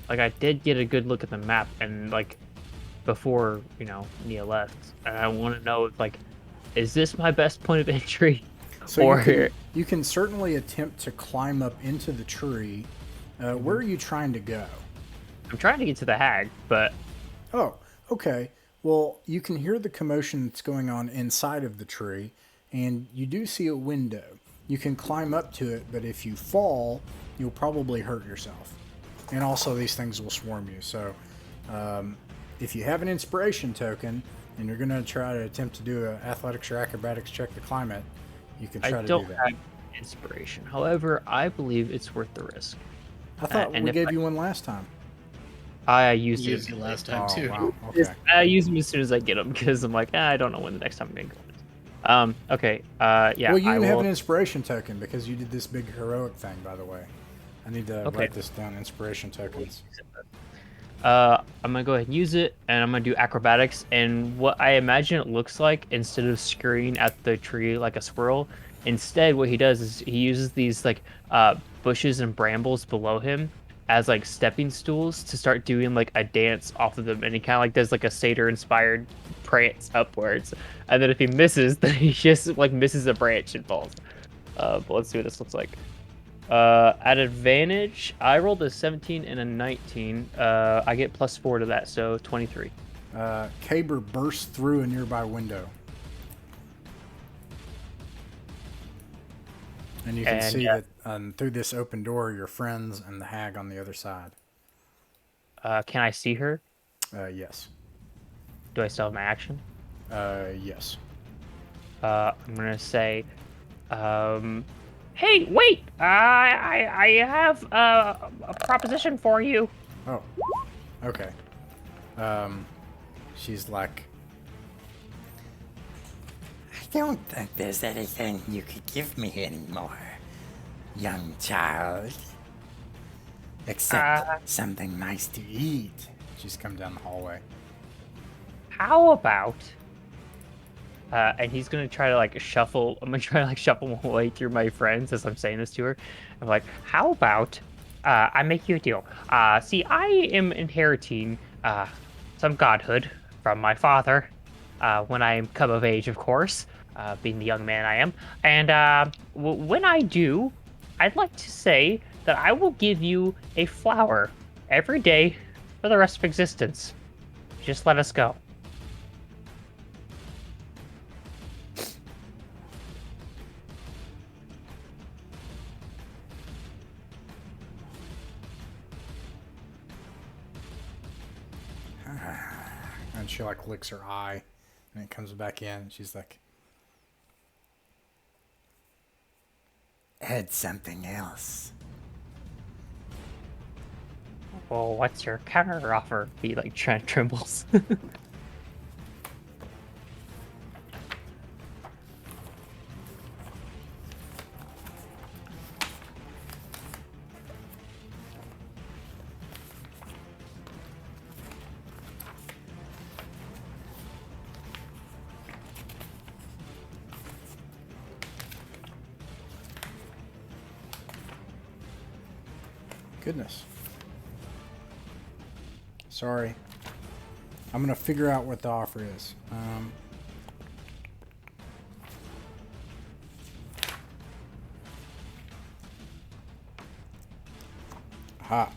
Like, I did get a good look at the map, and like before, Nia left, and I want to know, like, is this my best point of entry? So Or you can certainly attempt to climb up into the tree. Where are you trying to go? I'm trying to get to the hag, but Oh, okay. Well, you can hear the commotion that's going on inside of the tree, and you do see a window. You can climb up to it, but if you fall, you'll probably hurt yourself. And also, these things will swarm you. So, if you have an inspiration token, and you're going to try to attempt to do an athletics or acrobatics check to climb it, you can try I to don't do that. have inspiration. However, I believe it's worth the risk. I thought and we if gave I- you one last time. I used Used it. it last time Oh, too. wow. Okay. I use them as soon as I get them because I'm like, I don't know when the next time I'm gonna go. Okay. Yeah. Well, you I can have will. an inspiration token because you did this big heroic thing, by the way. I need to Okay. write this down. Inspiration tokens. I'm gonna go ahead and use it, and I'm gonna do acrobatics. And what I imagine it looks like, instead of scurrying at the tree like a squirrel, instead what he does is he uses these like bushes and brambles below him as like stepping stools to start doing like a dance off of them, and he kind of like does like a satyr-inspired prance upwards. And then if he misses, then he just like misses a branch and falls. But let's see what this looks like. At advantage, I rolled a 17 and a 19. I get +4 to that, so 23. Caber bursts through a nearby window. And you can And, see yeah. that through this open door, your friends and the hag on the other side. Can I see her? Yes. Do I still have my action? Yes. I'm gonna say, hey, wait! I have a proposition for you. Oh. Okay. She's like, I don't think there's anything you could give me anymore, young child. Except something nice to eat. she's come down the hallway. How about? And he's gonna try to like shuffle. I'm gonna try to like shuffle my way through my friends as I'm saying this to her. I'm like, how about I make you a deal? See, I am inheriting some godhood from my father when I come of age, of course, being the young man I am. And when I do, I'd like to say that I will give you a flower every day for the rest of existence. Just let us go. And she like licks her eye, and it comes back in. And she's like, Add something else. Well, what's your counter offer? He like trembles. goodness. Sorry. I'm going to figure out what the offer is. Aha.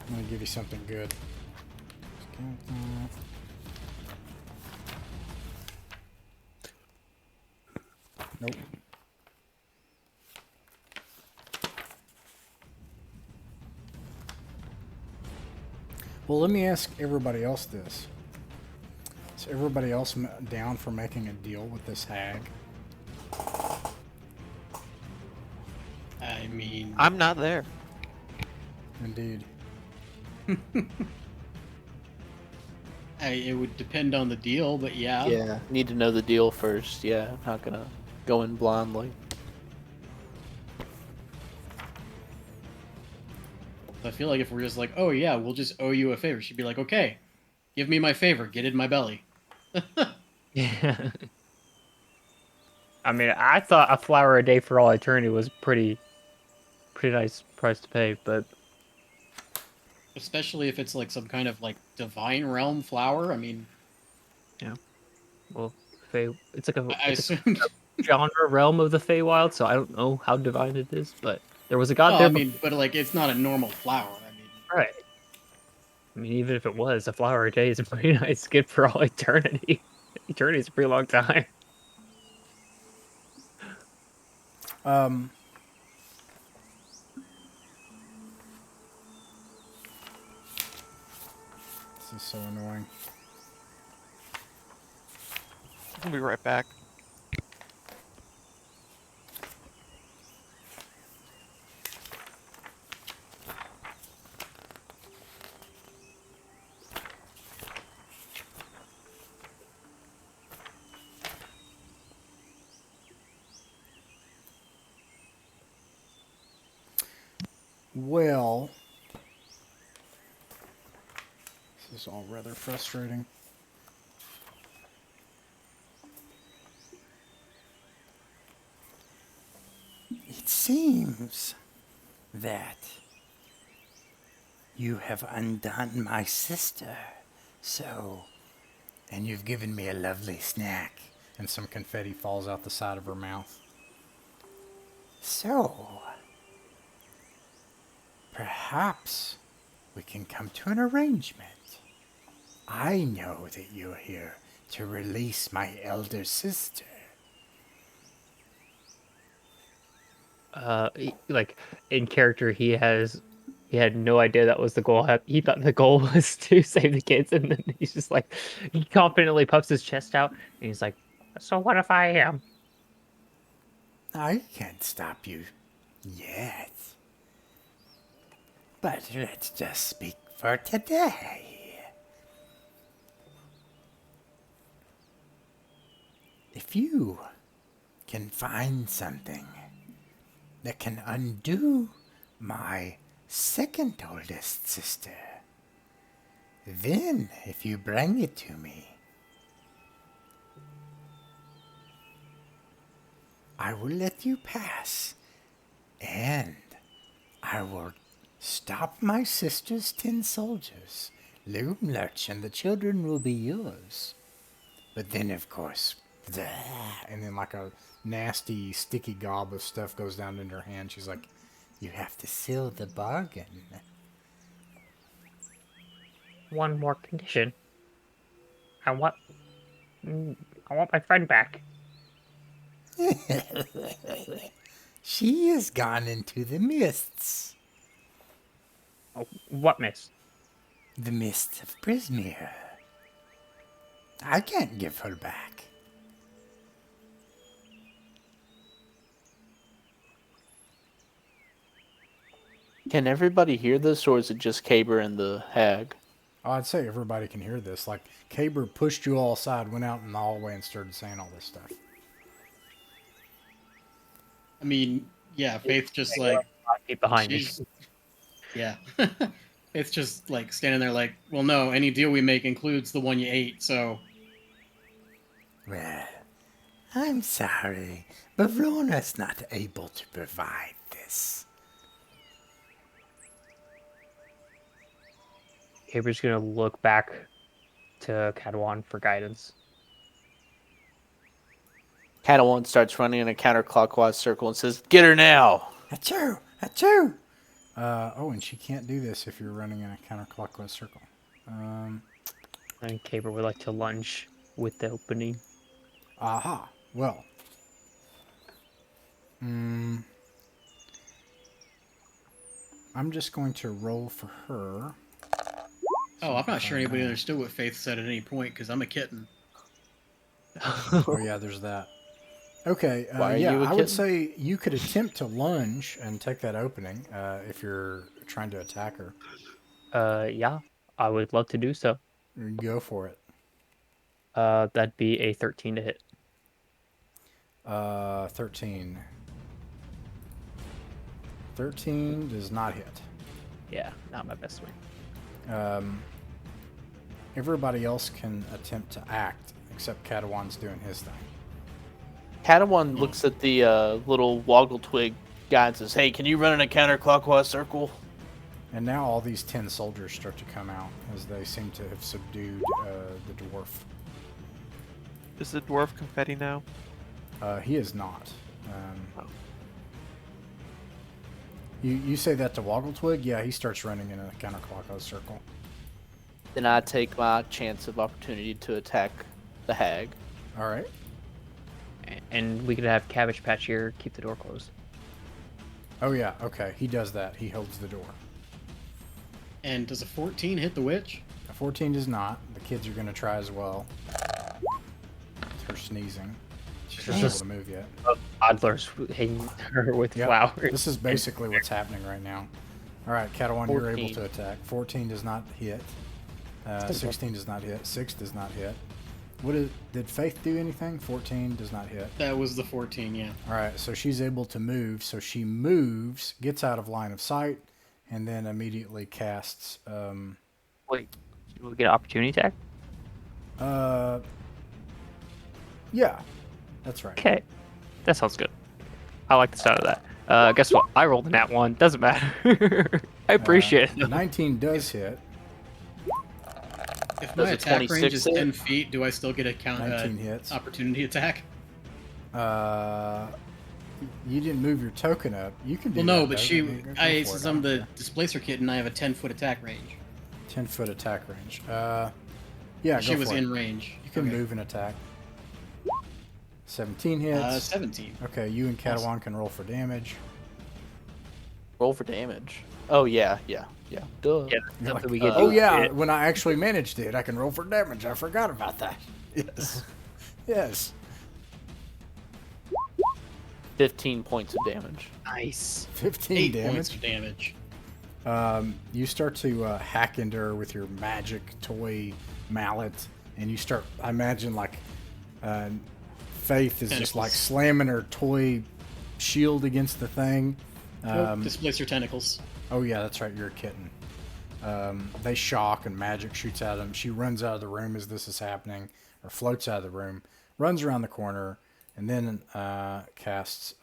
I'm going to give you something good. Nope. Well, let me ask everybody else this. Is everybody else down for making a deal with this hag? I mean, I'm not there. Indeed. it would depend on the deal, but yeah. Yeah, need to know the deal first. Yeah, I'm not gonna go in blindly. I feel like if we're just like, oh yeah, we'll just owe you a favor, she'd be like, okay. Give me my favor. Get in my belly. Yeah. I mean, I thought a flower a day for all eternity was pretty nice price to pay, but Especially if it's like some kind of like divine realm flower. I mean, well, it's like I assumed. a genre realm of the Feywild, so I don't know how divine it is, but there was a god Well, there. I mean, but like it's not a normal flower. I mean, Right. I mean, even if it was, a flower a day is a pretty nice gift for all eternity. Eternity is a pretty long time. Um, this is so annoying. I'll be right back. Well, this is all rather frustrating. It seems that you have undone my sister. So, And you've given me a lovely snack. And some confetti falls out the side of her mouth. so, perhaps we can come to an arrangement. I know that you're here to release my elder sister. Like in character, he had no idea that was the goal. He thought the goal was to save the kids, and then he's just like, he confidently puffs his chest out, and he's like, "So what if I am?" I can't stop you yet. But let's just speak for today. If you can find something that can undo my second oldest sister, then if you bring it to me, I will let you pass, and I will stop my sister's 10 soldiers, Loom Lurch, and the children will be yours. But then, of course, And then like a nasty, sticky gob of stuff goes down in her hand. She's like, you have to seal the bargain. One more condition. I want my friend back. She has gone into the mists. Oh, what miss? The mists of Prismere. I can't give her back. Can everybody hear this, or is it just Caber and the hag? oh, I'd say everybody can hear this. Like, Caber pushed you all aside, went out in the hallway, and started saying all this stuff. I mean, yeah, Faith just like Feet behind me. she's yeah. It's just like standing there like, well, no, any deal we make includes the one you ate, so Well, I'm sorry, but Rona's not able to provide this. Caber's gonna look back to Cadwan for guidance. Catalan starts running in a counterclockwise circle and says, "Get her now!" Achoo! Achoo! Oh, and she can't do this if you're running in a counterclockwise circle. And Caber would like to lunge with the opening. Aha. Well. I'm just going to roll for her. oh, I'm not sure anybody understood what Faith said at any point because I'm a kitten. Oh, yeah, there's that. Okay, Why are yeah, you a I would kitten? say you could attempt to lunge and take that opening if you're trying to attack her. Yeah, I would love to do so. Go for it. That'd be a 13 to hit. 13. 13 does not hit. Yeah, not my best swing. Everybody else can attempt to act, except Catawan's doing his thing. Padawan looks at the little woggle twig guy and says, "Hey, can you run in a counterclockwise circle?" And now all these 10 soldiers start to come out as they seem to have subdued the dwarf. Is the dwarf confetti now? He is not. You say that to Woggletwig? Yeah, he starts running in a counterclockwise circle. Then I take my chance of opportunity to attack the hag. All right. And we could have Cabbage Patch here keep the door closed. Oh, yeah. Okay. He does that. He holds the door. And does a 14 hit the witch? A 14 does not. The kids are going to try as well. It's her sneezing. She's not able to move yet. Toddlers hitting her with Yep. flowers. This is basically what's happening right now. All right, Catalan, you're able 14. to attack. 14 does not hit. 16 does not hit. 6 does not hit. Did Faith do anything? 14 does not hit. That was the 14, yeah. All right, so she's able to move. So she moves, gets out of line of sight, and then immediately casts. Wait, should we get an opportunity attack? Yeah, that's right. Okay, that sounds good. I like the sound of that. Guess what? I rolled in that one. Doesn't matter. I appreciate it. 19 does hit. If Does my a attack 26 range is hit? 10 feet, do I still get a 19 hits. opportunity attack? You didn't move your token up. You can do Well, no, that, but though. Go for it. since I I'm don't the care. displacer kid and I have a 10-foot attack range. 10-foot attack range. Yeah, She go was for in it. range. You can Okay. move and attack. 17 hits. 17. Okay, you and Catalan can roll for damage. Roll for damage. Oh yeah. Duh. Yeah, You're something like, we get. oh yeah, when I actually managed it, I can roll for damage. I forgot about that. Yes. Yes. 15 points of damage. Nice. 15 8 damage. points of damage. You start to hack into her with your magic toy mallet, and you start. I imagine like Faith is just like Tentacles. slamming her toy shield against the thing. Displacer tentacles. Oh yeah, that's right. You're a kitten. They shock and magic shoots at them. She runs out of the room as this is happening, or floats out of the room, runs around the corner, and then casts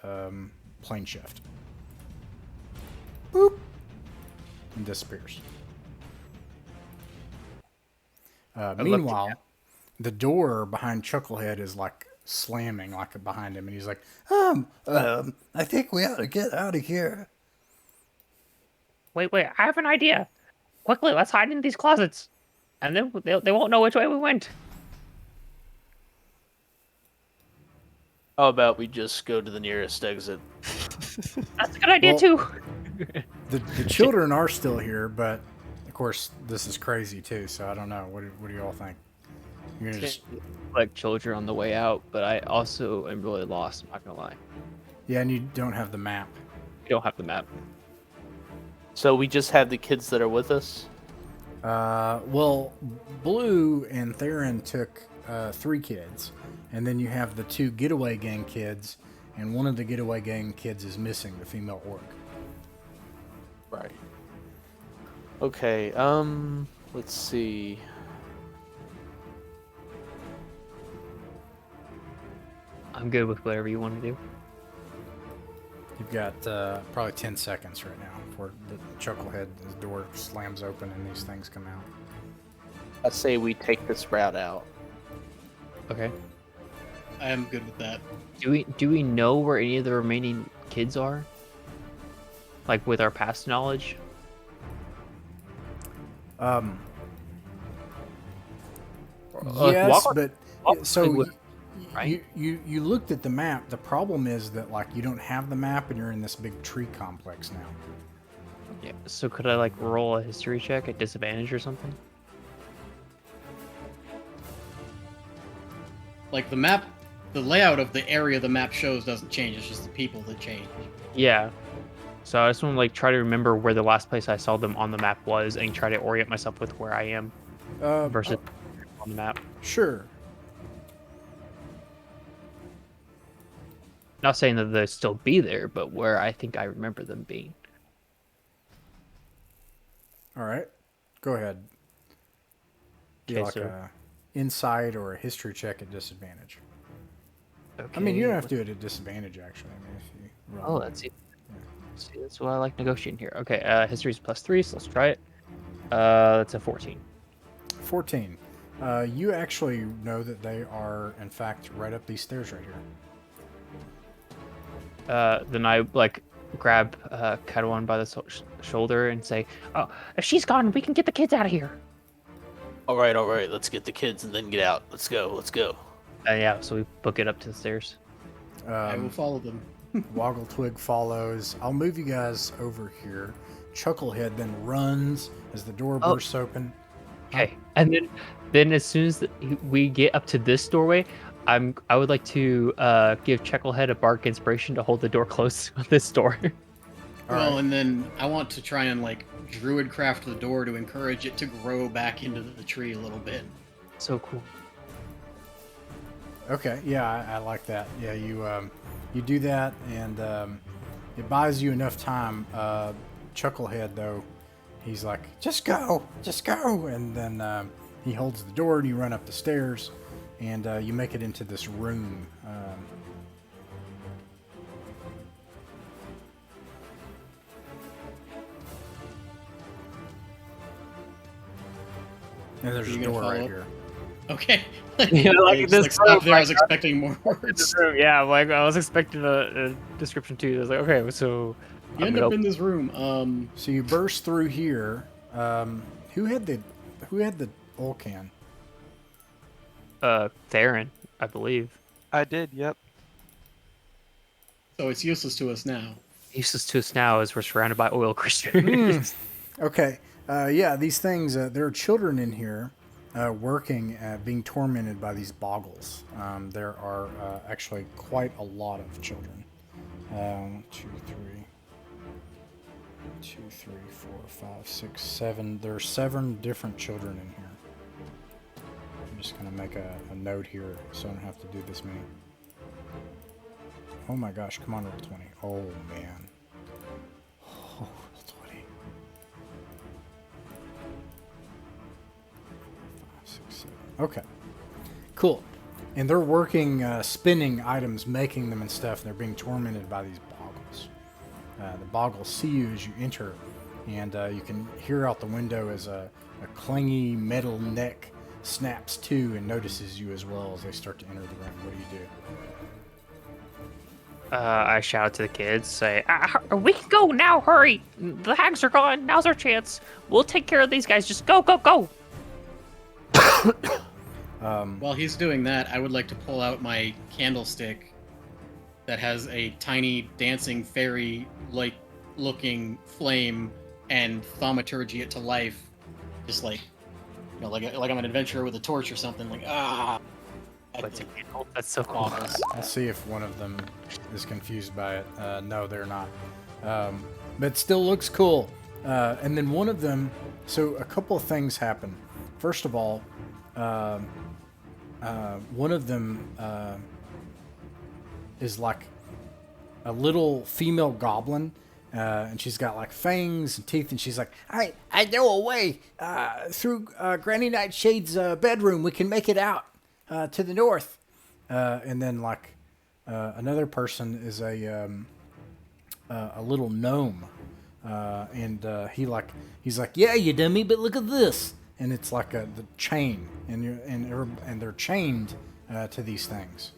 plane shift. Boop, and disappears. Meanwhile, the door behind Chucklehead is like slamming like behind him, and he's like, I think we ought to get out of here. Wait, I have an idea. Quickly, let's hide in these closets. And then they won't know which way we went. How about we just go to the nearest exit? That's a good idea, Well- too. The children are still here, but of course this is crazy too. So I don't know. What do you all think? You're gonna just, Like children on the way out, but I also am really lost. I'm not gonna lie. yeah, and you don't have the map. We don't have the map. So we just have the kids that are with us. Well, Blue and Theron took 3 kids, and then you have the 2 getaway gang kids, and one of the getaway gang kids is missing, the female orc. Right. Okay. Let's see. I'm good with whatever you want to do. You've got probably 10 seconds right now before the Chucklehead the door slams open and these things come out. I say we take this route out. Okay. I am good with that. Do we know where any of the remaining kids are? Like with our past knowledge? Yes, walk- but walk so with- y- right? you looked at the map. The problem is that like you don't have the map and you're in this big tree complex now. Yeah. So could I like roll a history check at disadvantage or something? Like the map, the layout of the area the map shows doesn't change. It's just the people that change. Yeah. So I just want to like try to remember where the last place I saw them on the map was and try to orient myself with where I am versus on the map. Sure. Not saying that they'll still be there, but where I think I remember them being. All right. Go ahead. Be Okay, like so a insight or a history check at disadvantage. okay, I mean, you don't have to do it at disadvantage, actually. I mean, if you roll. Oh, let's see. Let's see, that's why I like negotiating here. Okay, history's +3, so let's try it. That's a 14. 14. You actually know that they are, in fact, right up these stairs right here. Then I like grab Catalan by the shoulder and say, "Oh, if she's gone, we can get the kids out of here." All right. Let's get the kids and then get out. Let's go. Yeah, so we book it up to the stairs. I will follow them. Woggle Twig follows. I'll move you guys over here. Chucklehead then runs as the door Oh. bursts open. Okay, and then as soon as we get up to this doorway, I would like to give Chucklehead a bark inspiration to hold the door closed on this door. Well, and then I want to try and like druid craft the door to encourage it to grow back into the tree a little bit. So cool. Okay, yeah, I like that. Yeah, you do that, and it buys you enough time. Chucklehead, though, he's like, just go, and then he holds the door, and you run up the stairs, and you make it into this room. And there's Are a you gonna door right follow? here. Okay. Yeah, like I just, this like, stopped room, there. I was like, expecting more words. Yeah, like I was expecting a description too. I was like, okay, so You end up in this room. So you burst through here. Who had the oil can? Theron, I believe. I did. Yep. So it's useless to us now. Useless to us now as we're surrounded by oil creatures. Okay. Yeah, these things. There are children in here, working, being tormented by these boggles. There are actually quite a lot of children. 1, 2, 3, 4, 5, 6, 7. There are 7 different children in here. I'm just gonna make a note here so I don't have to do this many. Oh my gosh! Come on, roll 20. Oh man. Oh, roll 20. 5, 6, 7. Okay. Cool. And they're working, spinning items, making them and stuff. They're being tormented by these boggles. The boggles see you as you enter, and you can hear out the window as a clingy metal neck snaps to and notices you as well as they start to enter the room. What do you do? I shout to the kids, say, "We can go now! Hurry! The hags are gone. Now's our chance. We'll take care of these guys. Just go, go, go!" While he's doing that, I would like to pull out my candlestick that has a tiny dancing fairy-like looking flame and thaumaturgy it to life, just like, you know, like I'm an adventurer with a torch or something. Like That's so cool. boggles. I'll see if one of them is confused by it. No, they're not. But it still looks cool. And then one of them, so a couple of things happen. First of all, one of them is like a little female goblin, and she's got like fangs and teeth, and she's like, I know a way through Granny Nightshade's bedroom. We can make it out to the north. And then like another person is a little gnome, and he's like, yeah, you dummy, but look at this. And it's like the chain, and they're chained to these things.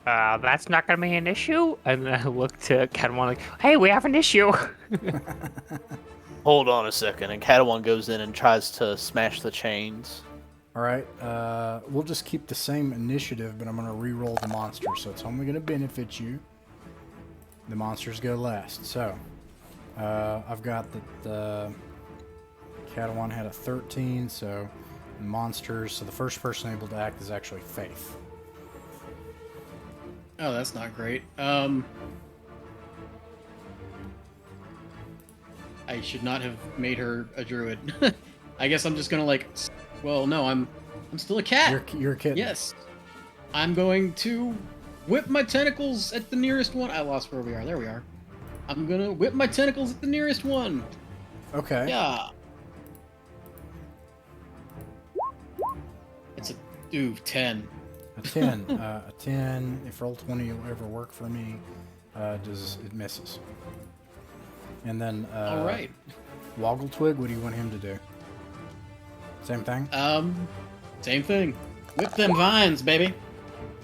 That's not gonna be an issue. And then I look to Catalan like, "Hey, we have an issue." Hold on a second. And Catalan goes in and tries to smash the chains. All right, we'll just keep the same initiative, but I'm going to re-roll the monster, so it's only going to benefit you. The monsters go last. So, I've got the Catalan had a 13, so monsters. So the first person able to act is actually Faith. Oh, that's not great. I should not have made her a druid. I guess I'm just gonna like. Well, no, I'm still a cat. You're a kid. Yes. I'm going to whip my tentacles at the nearest one. I lost where we are. There we are. I'm gonna whip my tentacles at the nearest one. Okay. Yeah. Ooh, 10. A 10. A 10. If roll 20 will ever work for me, it misses. And then All right. Woggle Twig, what do you want him to do? Same thing? Same thing. Whip them vines, baby.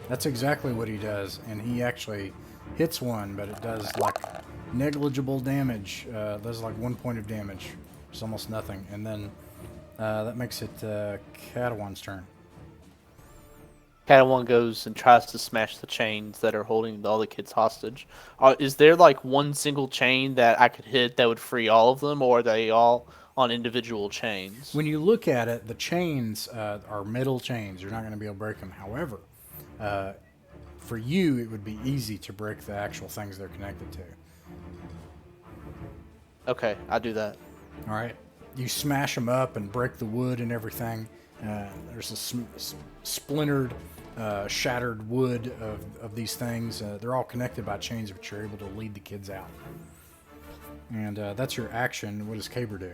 That's exactly what he does, and he actually hits one, but it does like negligible damage. Does like 1 point of damage. It's almost nothing. And then that makes it Catawan's turn. Padawan goes and tries to smash the chains that are holding all the kids hostage. Is there like one single chain that I could hit that would free all of them, or are they all on individual chains? When you look at it, the chains are metal chains. You're not going to be able to break them. However, for you, it would be easy to break the actual things they're connected to. Okay, I'll do that. All right. You smash them up and break the wood and everything. There's a splintered, shattered wood of these things. They're all connected by chains, but you're able to lead the kids out. And that's your action. What does Caber do?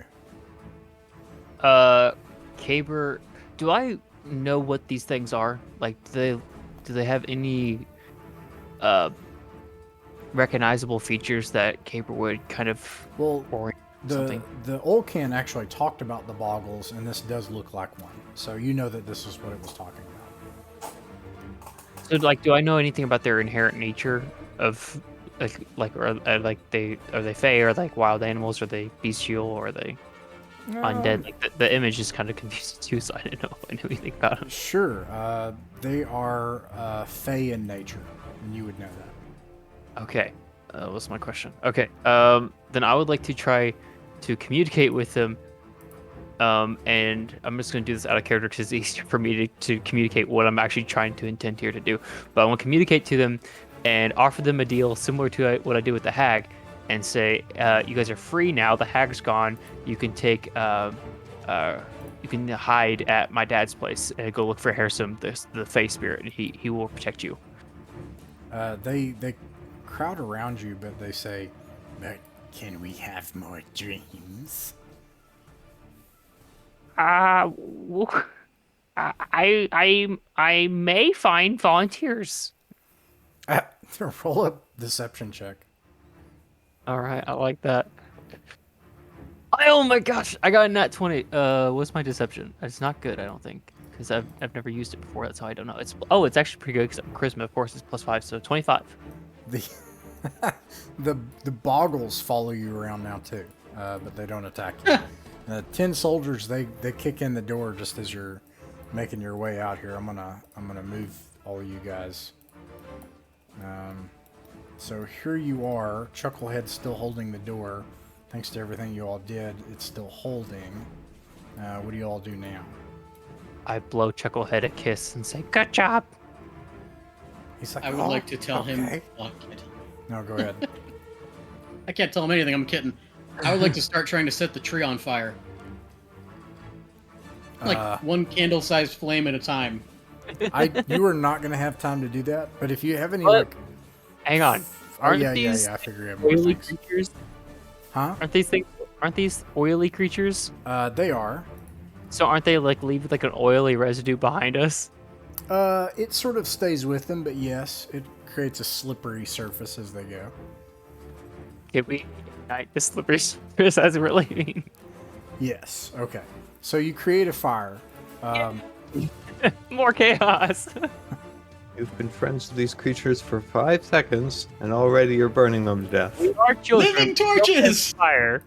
Caber, do I know what these things are? Like, do they have any recognizable features that Caber would kind of orient something? The Olcan actually talked about the boggles, and this does look like one. So you know that this is what it was talking about. So, like, do I know anything about their inherent nature of are they fey, or like wild animals, are they bestial, or are they undead? Like the image is kind of confusing too, so I didn't know if I knew anything about them. Sure. They are fey in nature, and you would know that. Okay. What's my question? Okay. Then I would like to try to communicate with them. And I'm just going to do this out of character because it's easier for me to communicate what I'm actually trying to intend here to do. But I want to communicate to them and offer them a deal similar to what I did with the hag, and say, you guys are free now. The hag's gone. You can take, you can hide at my dad's place and go look for Harrison, the Fey spirit, and he will protect you. They crowd around you, but they say, "But can we have more dreams?" I may find volunteers. Roll a deception check. All right, I like that. Oh my gosh, I got a nat 20. What's my deception? It's not good, I don't think, because I've never used it before. That's how I don't know. It's actually pretty good because charisma, of course, is +5, so 25. The boggles follow you around now too, but they don't attack you. 10 soldiers, they kick in the door just as you're making your way out here. I'm gonna move all of you guys. So here you are. Chucklehead's still holding the door. Thanks to everything you all did, it's still holding. What do you all do now? I blow Chucklehead a kiss and say, "Good job." He's like, I would like to tell him. okay." Oh, kid. No, go ahead. I can't tell him anything. I'm kidding. I would like to start trying to set the tree on fire. Like one candle-sized flame at a time. You are not gonna have time to do that. But if you have any, What? Hang on. I figure you have more Oily things. creatures? Huh? Aren't these oily creatures? They are. So aren't they like leave like an oily residue behind us? It sort of stays with them, but yes, it creates a slippery surface as they go. Can we ignite the slippery surface as we're leaving? Yes. Okay. So you create a fire. More chaos. You've been friends with these creatures for 5 seconds, and already you're burning them to death. We are children. Living torches! Fire.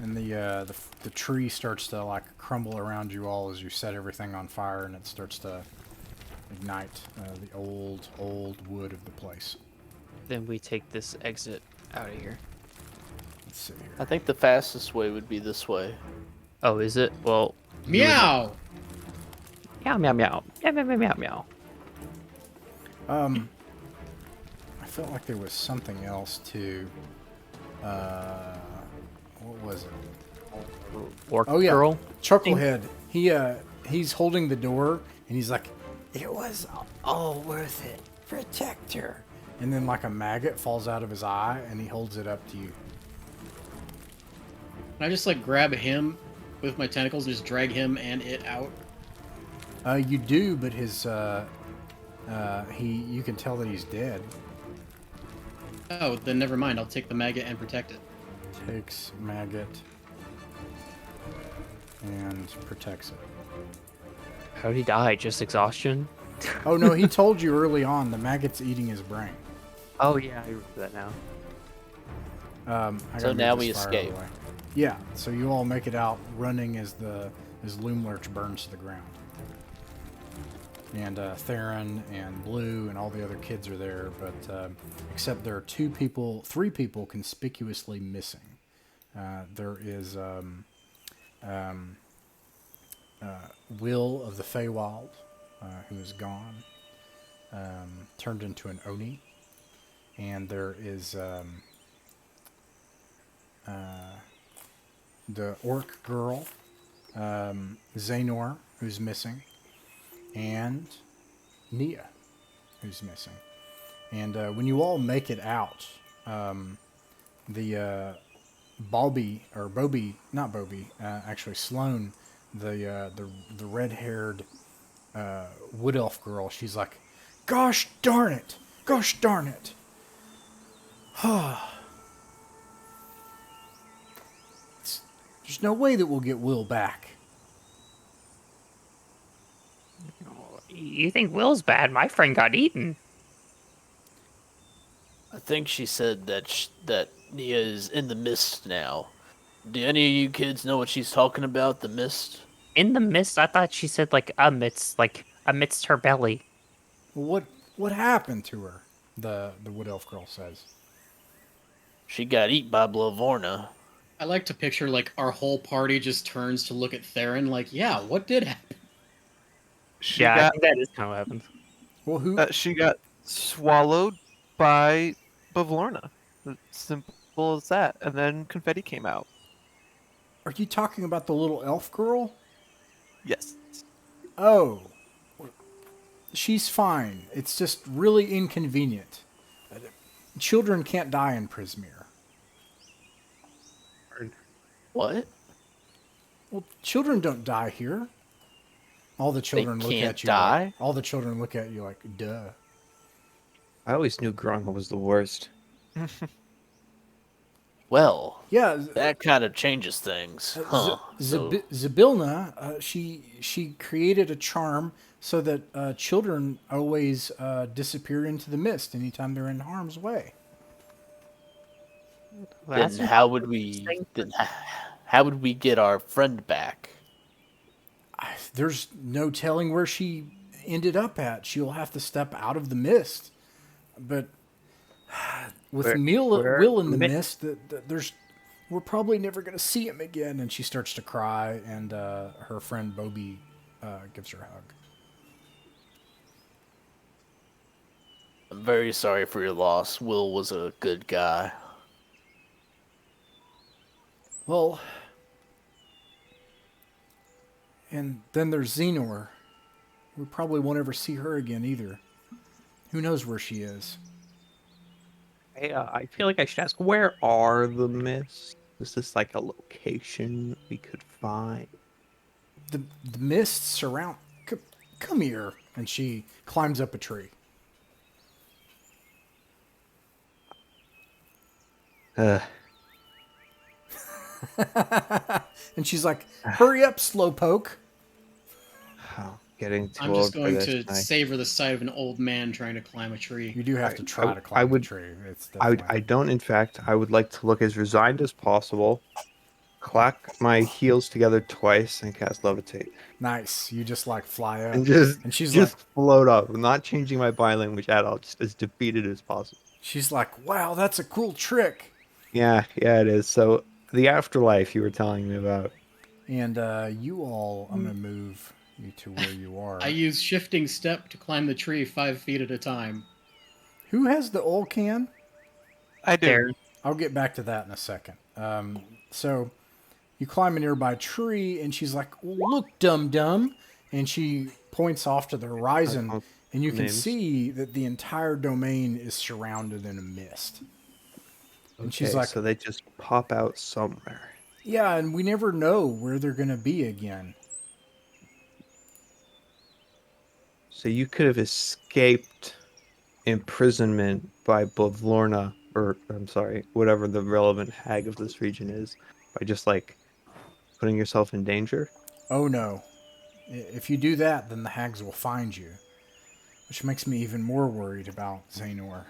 And the tree starts to like crumble around you all as you set everything on fire, and it starts to ignite the old wood of the place. Then we take this exit out of here. Let's see here. I think the fastest way would be this way. Oh, is it? Well, Meow! meow meow meow meow meow meow meow. I felt like there was something else too. What was it? Orc Oh yeah, girl. Chucklehead. He's holding the door, and he's like, It was all worth it protector. And then like a maggot falls out of his eye, and he holds it up to you. Can I just like grab him with my tentacles and just drag him and it out? You do, but his you can tell that he's dead. Oh, then never mind. I'll take the maggot and protect it. Takes maggot and protects it. How did he die? Just exhaustion? Oh no, he told you early on the maggot's eating his brain. Oh yeah, I remember that now. I So gotta now move we this fire out of the escape. way. Yeah, so you all make it out running as Loom Lurch burns to the ground. And Theron and Blue and all the other kids are there, but except there are three people conspicuously missing. There is Will of the Feywild, who is gone, turned into an Oni. And there is the orc girl, Zaynor, who's missing, and Nia, who's missing. And when you all make it out, the actually Sloane, the red-haired wood elf girl, she's like, "Gosh darn it! Gosh darn it!" There's no way that we'll get Will back. You think Will's bad? My friend got eaten. I think she said that Nia is in the mist now. Do any of you kids know what she's talking about? The mist? In the mist, I thought she said amidst her belly. What happened to her? The wood elf girl says. She got eat by Blavorna. I like to picture like our whole party just turns to look at Theron like, yeah, what did happen? She I got think that is kind of what happened. Well, who? she got swallowed by Bavlorna. As simple as that. And then confetti came out. Are you talking about the little elf girl? Yes. Oh, she's fine. It's just really inconvenient. Children can't die in Prismere. What? Well, children don't die here. All the children look can't at you. die? Like, all the children look at you like, duh. I always knew Grunga was the worst. Well, Yeah, that kind of changes things. Huh. So, Zabilna, she created a charm so that children always disappear into the mist anytime they're in harm's way. then how would we get our friend back? There's no telling where she ended up at. She'll have to step out of the mist. But with Will in the mist, we're probably never going to see him again. And she starts to cry, and her friend Bobby gives her a hug. I'm very sorry for your loss. Will was a good guy. Well, and then there's Xenor. We probably won't ever see her again either. Who knows where she is? I feel like I should ask, where are the mists? Is this like a location we could find? The mists surround. Come here. And she climbs up a tree. And she's like, "Hurry up, slowpoke." Oh, getting too I'm old just going for to this. savor the sight of an old man trying to climb a tree. You do have to try to I climb would- the tree. It's I definitely... don't, in fact, I would like to look as resigned as possible, clack my heels together twice, and cast Levitate. Nice. You just like fly up. And just, And she's just like, float up, not changing my body language at all, just as defeated as possible. "Wow, that's a cool trick." Yeah, it is. So, the afterlife you were telling me about. And you all, I'm going to move you to where you are. I use shifting step to climb the tree 5 feet at a time. Who has the oil can? I do. There. I'll get back to that in a second. So you climb a nearby tree, and she's like, "Look, dum-dum." And she points off to the horizon, And you can names. see that the entire domain is surrounded in a mist. And she's Okay, like, so they just pop out somewhere. yeah, and we never know where they're going to be again. So you could have escaped imprisonment by Bavlorna, or I'm sorry, whatever the relevant hag of this region is, by just like putting yourself in danger. Oh no. If you do that, then the hags will find you. Which makes me even more worried about Xanor.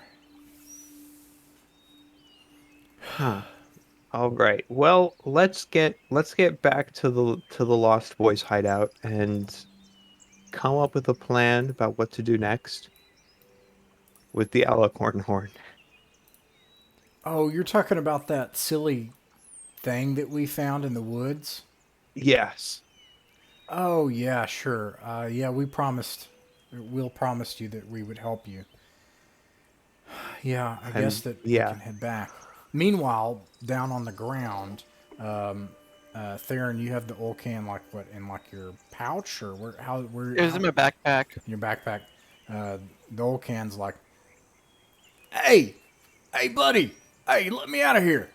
Huh. All right. Well, let's get back to the Lost Boys hideout and come up with a plan about what to do next with the Alicorn horn. Oh, you're talking about that silly thing that we found in the woods? Yes. Oh, yeah, sure. Yeah, Will promised you that we would help you. Yeah, I guess that we Yeah. can head back. Meanwhile, down on the ground, Theron, you have the oil can like what in like your pouch or where It was in my backpack. your backpack. The oil can's like, hey, hey, buddy, hey, let me out of here.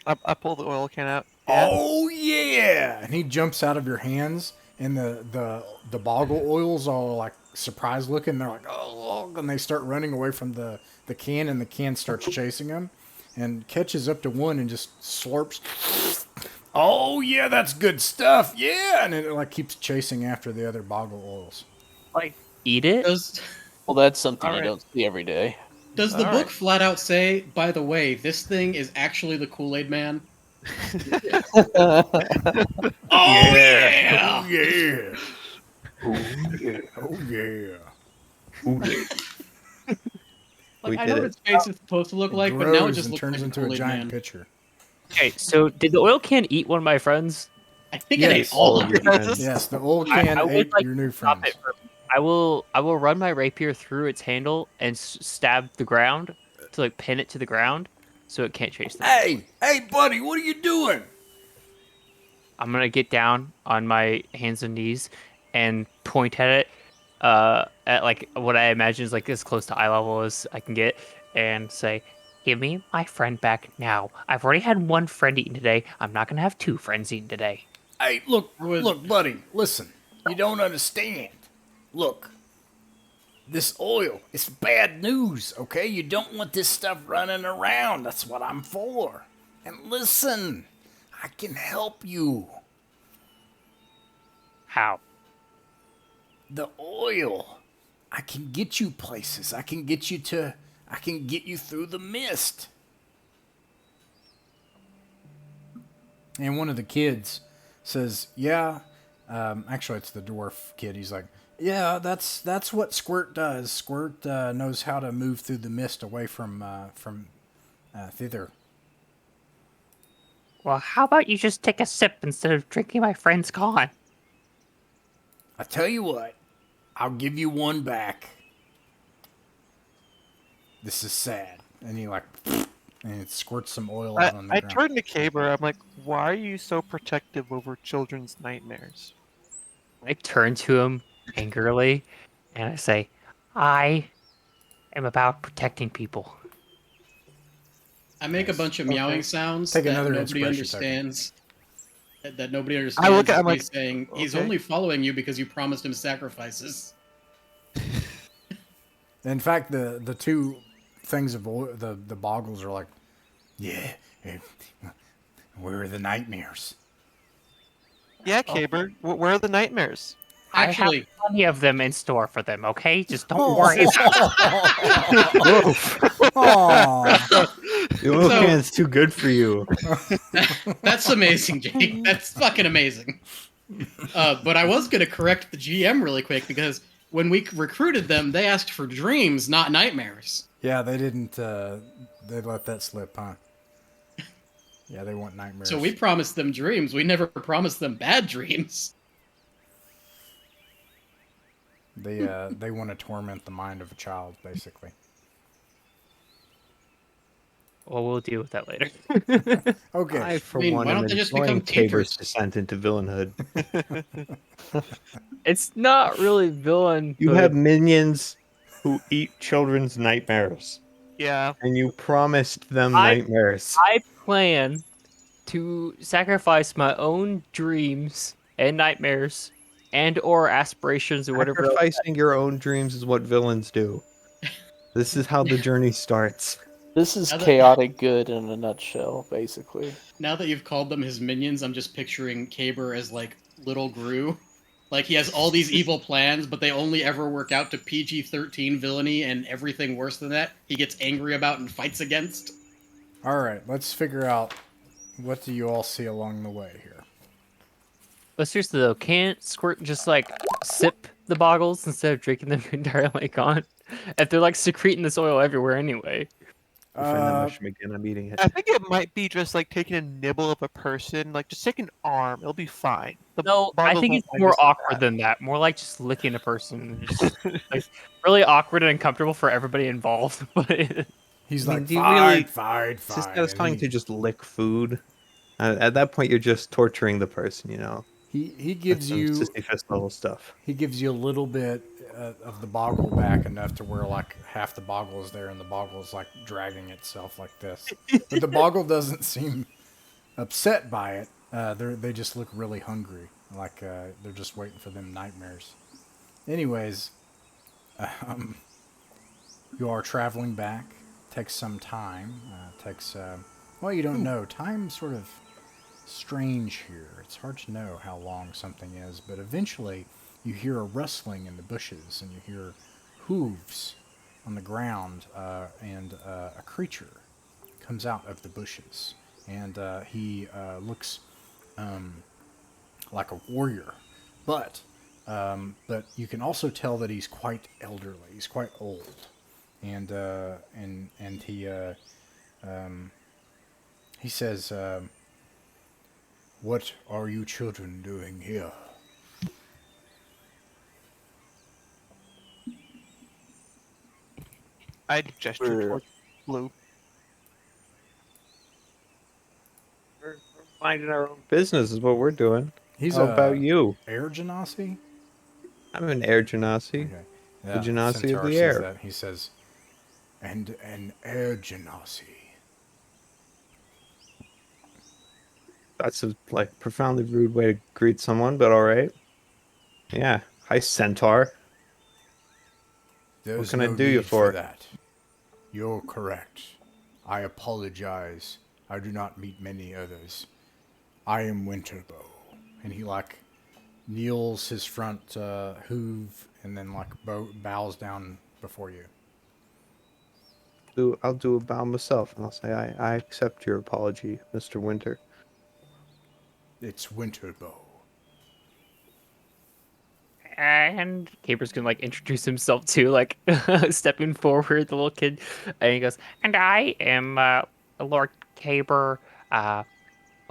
I pulled the oil can out. Yeah. Oh yeah! And he jumps out of your hands, and the boggle oils are like surprised looking. They're like, oh, and they start running away from the can, and the can starts chasing them, and catches up to one and just slurps. Oh yeah, that's good stuff. Yeah, and it like keeps chasing after the other boggle oils. Like, eat it? Well, that's something you Alright. don't see every day. Does the All book right. flat out say, by the way, this thing is actually the Kool-Aid Man? Oh yeah! Oh yeah! Oh yeah! Like We I did know it. what its face is supposed to look It like, but now it grows just and looks turns like a into a Kool-Aid giant Man. pitcher. Okay, so did the oil can eat one of my friends? I think it ate Yes. all All of of your them. friends. Yes, the oil can I would ate like your new to stop friends. it for. I will run my rapier through its handle and stab the ground to like pin it to the ground so it can't chase them. Hey, hey, buddy, what are you doing? I'm gonna get down on my hands and knees and point at it, at like what I imagine is like as close to eye level as I can get, and say, "Give me my friend back now. I've already had one friend eaten today. I'm not gonna have two friends eaten today." Hey, look, I would- look, buddy, listen. You don't understand. Look, this oil, it's bad news, okay? You don't want this stuff running around. That's what I'm for. And listen, I can help you. How? The oil. I can get you places. I can get you through the mist. And one of the kids says, "Yeah." Actually, it's the dwarf kid. He's like, "Yeah, that's what Squirt does. Squirt knows how to move through the mist away from Thither." Well, how about you just take a sip instead of drinking my friend's con? I tell you what, I'll give you one back. This is sad. And he like, and it squirts some oil out on the I ground. turned to Caber. I'm like, why are you so protective over children's nightmares? I turn to him angrily and I say, I am about protecting people. I make a bunch of meowing sounds Take that another nobody inspiration token. understands. That nobody understands. I look at- I'm me like, saying he's okay. only following you because you promised him sacrifices. In fact, the two things of oil, the boggles are like, yeah, where are the nightmares? Yeah, Caber. Where are the nightmares? Actually, I have plenty of them in store for them, okay? Just don't worry about Aw. The oil So- can's too good for you. that's amazing, Jake. That's fucking amazing. But I was going to correct the GM really quick because when we recruited them, they asked for dreams, not nightmares. Yeah, they didn't. They let that slip, huh? Yeah, they want nightmares. So we promised them dreams. We never promised them bad dreams. They want to torment the mind of a child, basically. Well, we'll deal with that later. Okay. I, for I mean, one, why am don't they just enjoying become Caber's painters? descent into villainhood. It's not really villain, You but have minions who eat children's nightmares, Yeah. and you promised them I nightmares. I plan to sacrifice my own dreams and nightmares and or aspirations or whatever else. Sacrificing your own dreams is what villains do. This is how the journey starts. This is Now that- chaotic good in a nutshell, basically. Now that you've called them his minions, I'm just picturing Caber as like little Gru. Like he has all these evil plans, but they only ever work out to PG-13 villainy, and everything worse than that he gets angry about and fights against. All right, let's figure out what do you all see along the way here. But seriously though, can't Squirt just like sip the boggles instead of drinking them entirely gone? If they're like secreting this oil everywhere anyway. You find that mushroom again, I'm eating it. I think it might be just like taking a nibble of a person. Like just take an arm, it'll be fine. The No, I boggles think won't it's mind more just like awkward that. than that. More like just licking a person. Just like really awkward and uncomfortable for everybody involved. But He's I mean, like, do you fine, really- fine, It's just fine. satisfying And to just lick food. At that point, you're just torturing the person, you know. he That's gives some you sissy fist level stuff. he gives you a little bit of the boggle back, enough to where like half the boggle is there, and the boggle is like dragging itself like this. But the boggle doesn't seem upset by it. They just look really hungry, like they're just waiting for them nightmares. Anyways, you are traveling back. Takes some time. Well, you don't know. Time's sort of strange here. It's hard to know how long something is, but eventually you hear a rustling in the bushes, and you hear hooves on the ground, and a creature comes out of the bushes, and he looks like a warrior, but you can also tell that he's quite elderly. He's quite old, and he says, "What are you children doing here?" I gestured towards blue. We're minding our own business is what we're doing. He's How about you? air genasi. I'm an air genasi. Okay. The genasi of Centaur the says air. that. He says, "And an air genasi." That's a like profoundly rude way to greet someone, but all right. Yeah. Hi, centaur. There's can I no do you need for? that. You're correct. I apologize. I do not meet many others. I am Winterbow. And he like kneels his front hoof and then like bows down before you. I'll do a bow myself, and I'll say I accept your apology, Mr. Winter. It's Winterbow. and Caber's gonna like introduce himself too, like stepping forward, the little kid, and he goes, "And I am Lord Caber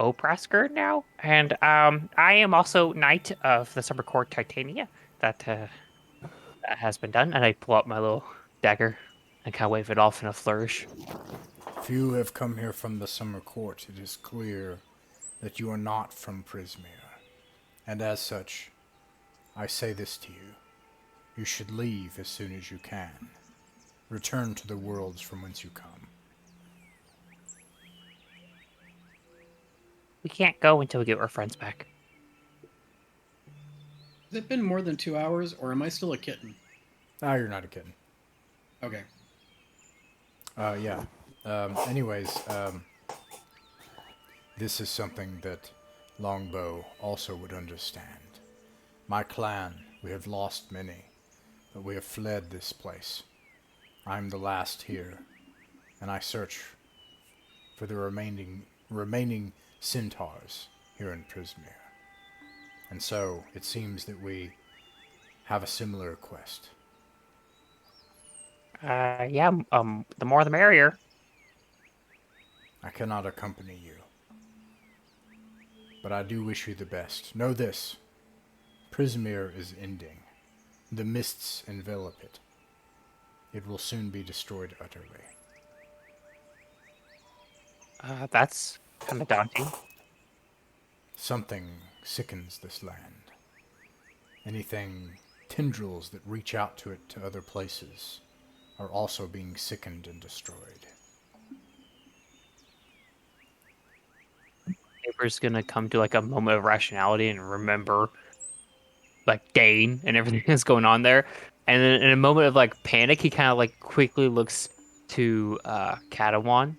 Oprasker now, and I am also Knight of the Summer Court Titania. That has been done." And I pull out my little dagger and kind of wave it off in a flourish. Few have come here from the Summer Court. It is clear that you are not from Prismere. And as such, I say this to you. You should leave as soon as you can. Return to the worlds from whence you come. We can't go until we get our friends back. Has it been more than 2 hours, or am I still a kitten? Ah, you're not a kitten. Okay. Yeah. Anyways, this is something that Longbow also would understand. My clan, we have lost many, but we have fled this place. I'm the last here, and I search for the remaining centaurs here in Prismere. And so, it seems that we have a similar quest. Yeah, the more the merrier. I cannot accompany you, but I do wish you the best. Know this. Prismere is ending. The mists envelop it. It will soon be destroyed utterly. That's kind of daunting. Something sickens this land. Anything tendrils that reach out to it to other places are also being sickened and destroyed. Saber's gonna come to like a moment of rationality and remember like Dane and everything that's going on there. And then in a moment of like panic, he kind of like quickly looks to Katawan,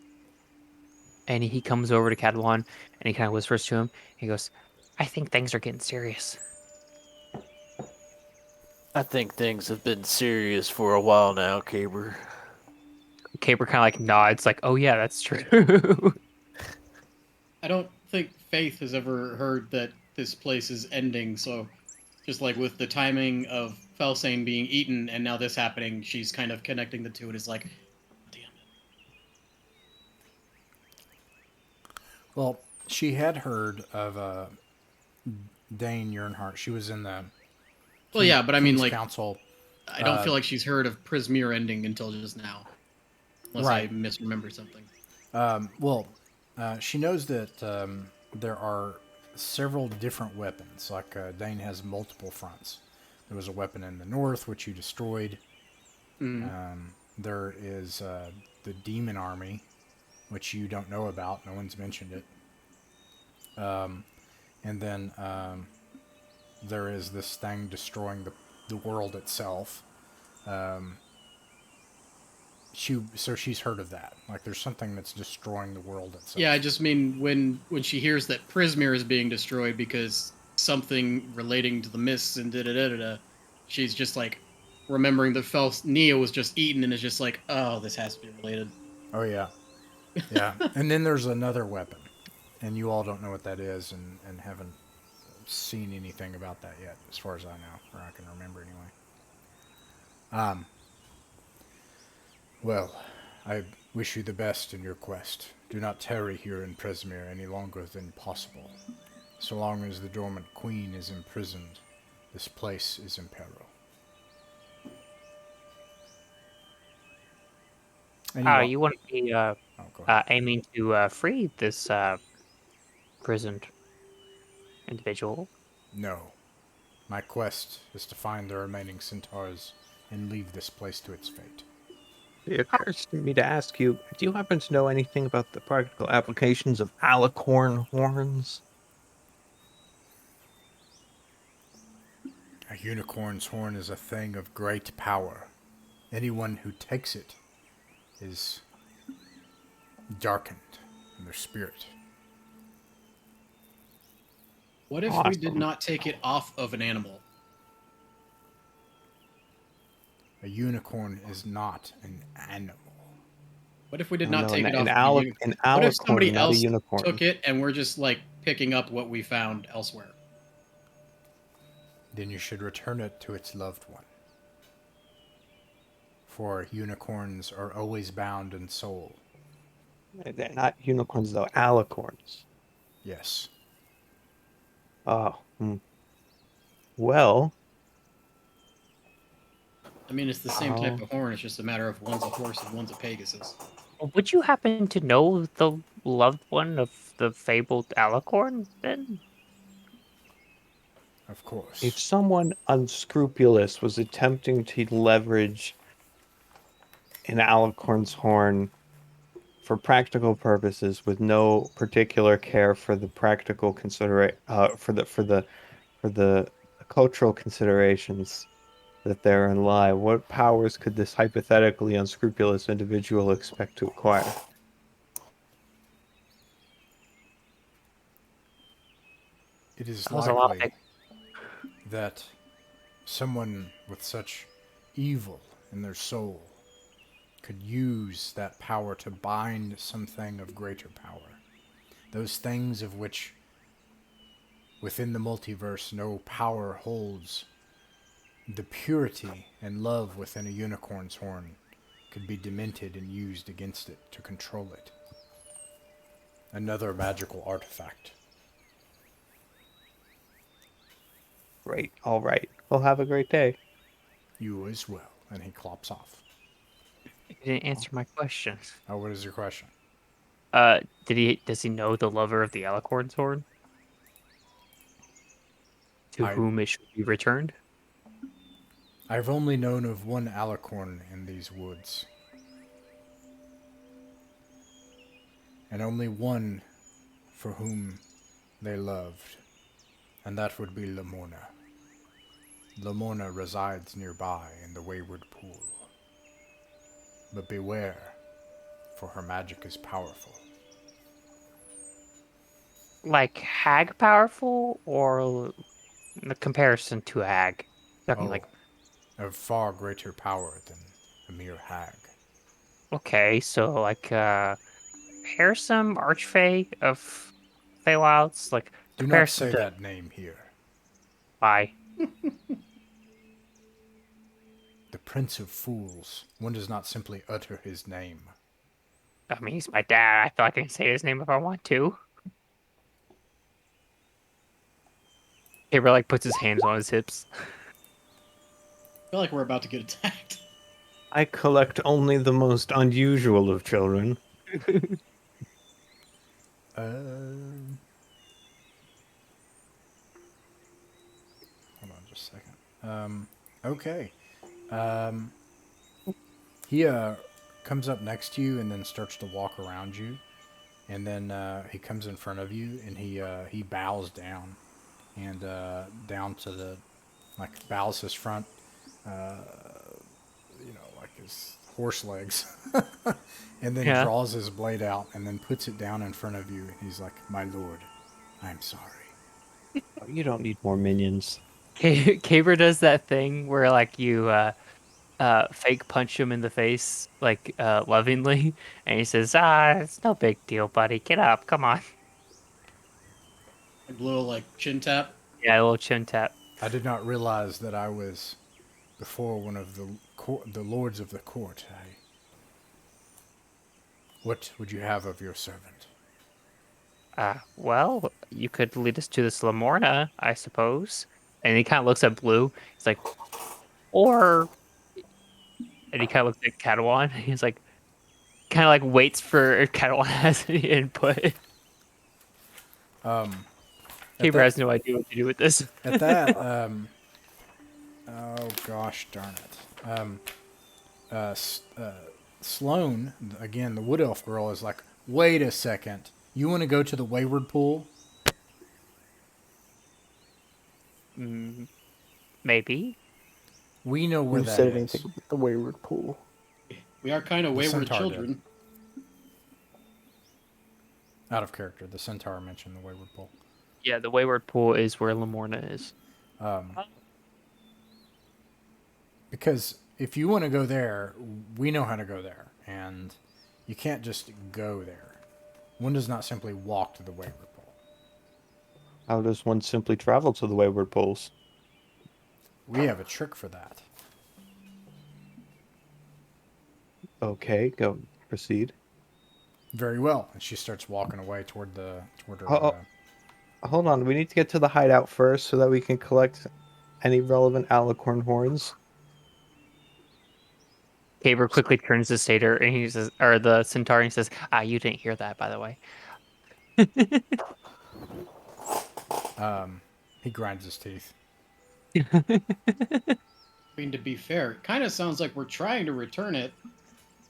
and he comes over to Katawan and he kind of whispers to him. He goes, "I think things are getting serious." I think things have been serious for a while now, Caber. Caper kind of like nods, like, "Oh yeah, that's true." I don't think Faith has ever heard that this place is ending, so just like with the timing of Felsane being eaten and now this happening, she's kind of connecting the two and is like, damn it. Well, she had heard of Dane Earnhardt. She was in the Well, yeah, but I mean, King's like, Council. I don't feel like she's heard of Prismeer ending until just now. Unless I Right. misremember something. She knows that there are several different weapons. Like Dane has multiple fronts. There was a weapon in the north which you destroyed. There is the demon army, which you don't know about. No one's mentioned it. And then there is this thing destroying the world itself. So she's heard of that. Like there's something that's destroying the world itself. Yeah, I just mean when she hears that Prismeer is being destroyed because something relating to the mists and da-da-da-da-da, she's just like remembering that Neo was just eaten and is just like, oh, this has to be related. Oh yeah, yeah. And then there's another weapon, and you all don't know what that is, and haven't seen anything about that yet, as far as I know, or I can remember anyway. Well, I wish you the best in your quest. Do not tarry here in Presmere any longer than possible. So long as the dormant queen is imprisoned, this place is in peril. And You want to be oh, go ahead. aiming to free this prisoned individual? No. My quest is to find the remaining centaurs and leave this place to its fate. It occurs to me to ask you, do you happen to know anything about the practical applications of alicorn horns? A unicorn's horn is a thing of great power. Anyone who takes it is darkened in their spirit. What if we did not take it off of an animal? A unicorn is not an animal. What if we did not take it an off of a unicorn? an What if alicorn, somebody not a else unicorn. took it and we're just like picking up what we found elsewhere? Then you should return it to its loved one. For unicorns are always bound in soul. They're not unicorns, though. Alicorns. Yes. Oh. Well. I mean, it's the same type of horn. It's just a matter of one's a horse and one's a Pegasus. Would you happen to know the loved one of the fabled alicorn, then? Of course. If someone unscrupulous was attempting to leverage an alicorn's horn for practical purposes with no particular care for the practical for the cultural considerations that therein lie, what powers could this hypothetically unscrupulous individual expect to acquire? It is That was a lot. likely that someone with such evil in their soul could use that power to bind something of greater power. Those things of which within the multiverse no power holds. The purity and love within a unicorn's horn could be demented and used against it to control it. Another magical artifact. Great. All right. Well, have a great day. You as well. And he clops off. You didn't answer my question. Oh, what is your question? Does he know the lover of the alicorn's horn? To I- whom it should be returned? I've only known of one alicorn in these woods. And only one for whom they loved. And that would be Lamorna. Lamorna resides nearby in the Wayward Pool. But beware, for her magic is powerful. Like hag powerful, or in the comparison to a hag? Talking like, Of far greater power than a mere hag. okay, so like Harrison Archfey of Feywilds, like Do not comparison say to that name here. why? The Prince of Fools. One does not simply utter his name. I mean, he's my dad. I feel like I can say his name if I want to. Tabor like puts his hands on his hips. I feel like we're about to get attacked. I collect only the most unusual of children. Hold on just a second. Okay. He comes up next to you and then starts to walk around you. And then he comes in front of you and he bows down. And down to the, like, bows his front, like his horse legs. And then Yeah. draws his blade out and then puts it down in front of you. And he's like, "My lord, I'm sorry." You don't need more minions. Caber does that thing where like you fake punch him in the face like lovingly, and he says, it's no big deal, buddy. Get up, come on." A little like chin tap. Yeah, a little chin tap. I did not realize that I was before one of the lords of the court. What would you have of your servant? Well, you could lead us to this Lamorna, I suppose. And he kind of looks at Blue. He's like, or, and he kind of looks at Catalan. He's like, kind of like waits for Catalan has any input. Caber has no idea what to do with this. At that, oh gosh darn it. Sloane, again, the wood elf girl, is like, "Wait a second. You want to go to the Wayward Pool?" Maybe. We know where Who that said is. anything about the wayward pool? We are kind of The wayward centaur children. Out of character, the centaur mentioned the Wayward Pool. Yeah, the Wayward Pool is where Lamorna is. Because if you want to go there, we know how to go there. And you can't just go there. One does not simply walk to the Wayward Pool. How does one simply travel to the Wayward Pools? We have a trick for that. Okay, go proceed. Very well. And she starts walking away toward her. Hold on, we need to get to the hideout first so that we can collect any relevant alicorn horns. Caber quickly turns to Satyr and he says, or the centaur, and he says, you didn't hear that, by the way. He grinds his teeth. I mean, to be fair, it kind of sounds like we're trying to return it.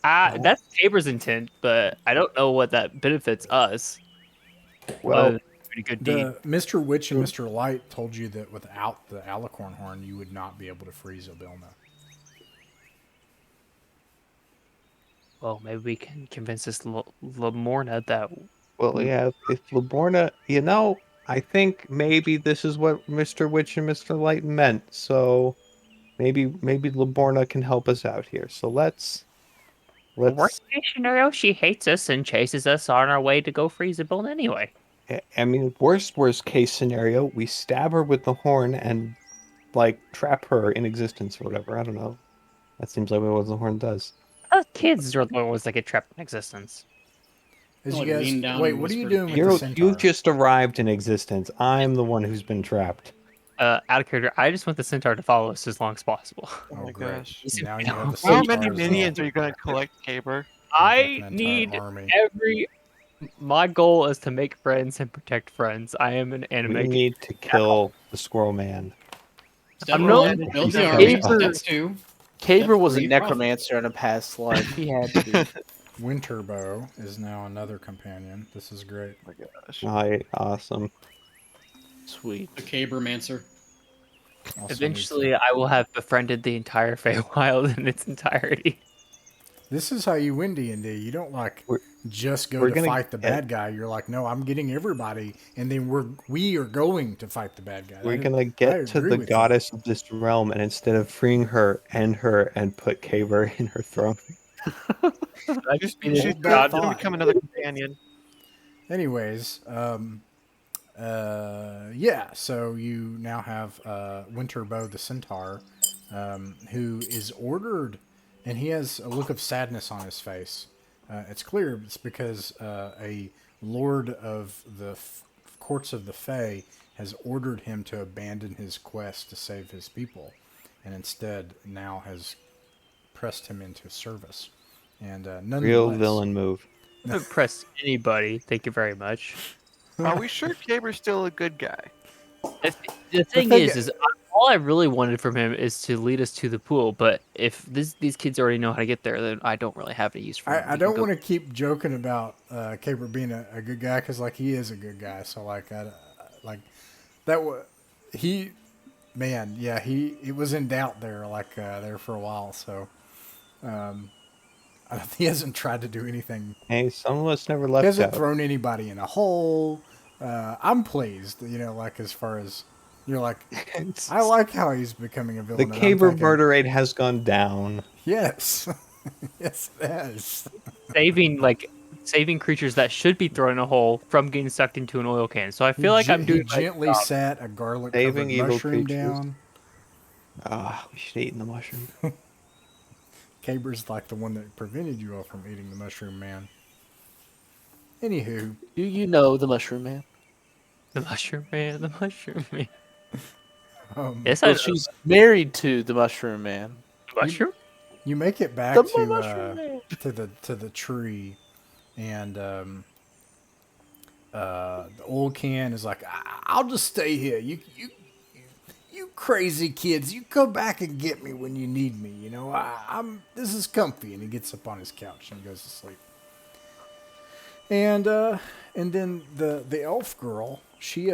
That's Caber's intent, but I don't know what that benefits us. Well, pretty good deed. Mr. Witch and Mr. Light told you that without the alicorn horn, you would not be able to freeze Obilna. Well, maybe we can convince this Lamorna that... well, yeah, if Laborna, I think maybe this is what Mr. Witch and Mr. Light meant. So maybe Laborna can help us out here. So let's. Worst case scenario, she hates us and chases us on our way to go freeze a bone anyway. I mean, worst case scenario, we stab her with the horn and like trap her in existence or whatever. I don't know. That seems like what the horn does. Kids are the ones that get trapped in existence. As Like you lean guys, down wait, and what are you whisper, doing with the centaur? You've just arrived in existence. I'm the one who's been trapped. Out of character, I just want the centaur to follow us as long as possible. Oh, my great. gosh. Now you have the How centaur many as minions well. are you going to collect, Caber? I An entire need army. My goal is to make friends and protect friends. I am an We anime. need to kill the squirrel man. Step no- one, build the He's army. Caber- Step two, Caber was a three, profit. necromancer in a past life. He had to be. Winterbow is now another companion. This is great. Oh my gosh. Alright, awesome. Sweet. the Cabermancer. Also Eventually, I will have befriended the entire Feywild in its entirety. this is how you win D&D. You don't like We're- just go we're to gonna fight the get- bad guy. You're like, no, I'm getting everybody, and then we are going to fight the bad guy. We're That gonna is- I get to agree the with you. goddess of this realm, and instead of freeing her, end her and put Caber in her throne. I just be the Hold that God, thought. become another companion. Anyways, yeah. So you now have Winterbow the Centaur, who is ordered, and he has a look of sadness on his face. It's clear it's because a lord of the courts of the Fae has ordered him to abandon his quest to save his people, and instead now has pressed him into service. And nonetheless, Real villain move. I haven't pressed anybody. Thank you very much. Are we sure Caber's still a good guy? The thing thing is all I really wanted from him is to lead us to the pool. But if these kids already know how to get there, then I don't really have any use for him. I don't want to keep joking about Caper being a good guy because like he is a good guy. So like like that was he, man. Yeah, he was in doubt there there for a while. So he hasn't tried to do anything. Hey, some of us never He left hasn't out. thrown anybody in a hole. I'm pleased. Like as far as you're like, I like how he's becoming a The villain. and I'm Caber thinking, murder rate has gone down. Yes, yes, it has. saving creatures that should be thrown in a hole from getting sucked into an oil can. So I feel like I'm doing He gently sat a garlic Saving covered evil mushroom creatures. down. Ah, we should have eaten the mushroom. Caber's like the one that prevented you all from eating the mushroom man. Anywho, Do you know the Mushroom Man? the mushroom man, the mushroom man. yes, Yes, I Well, know. she's married to the Mushroom Man. The mushroom. you make it back The to mushroom man. to the tree, and the old can is like, I'll just stay here. You crazy kids, you come back and get me when you need me. This is comfy, and he gets up on his couch and goes to sleep. And then the elf girl, she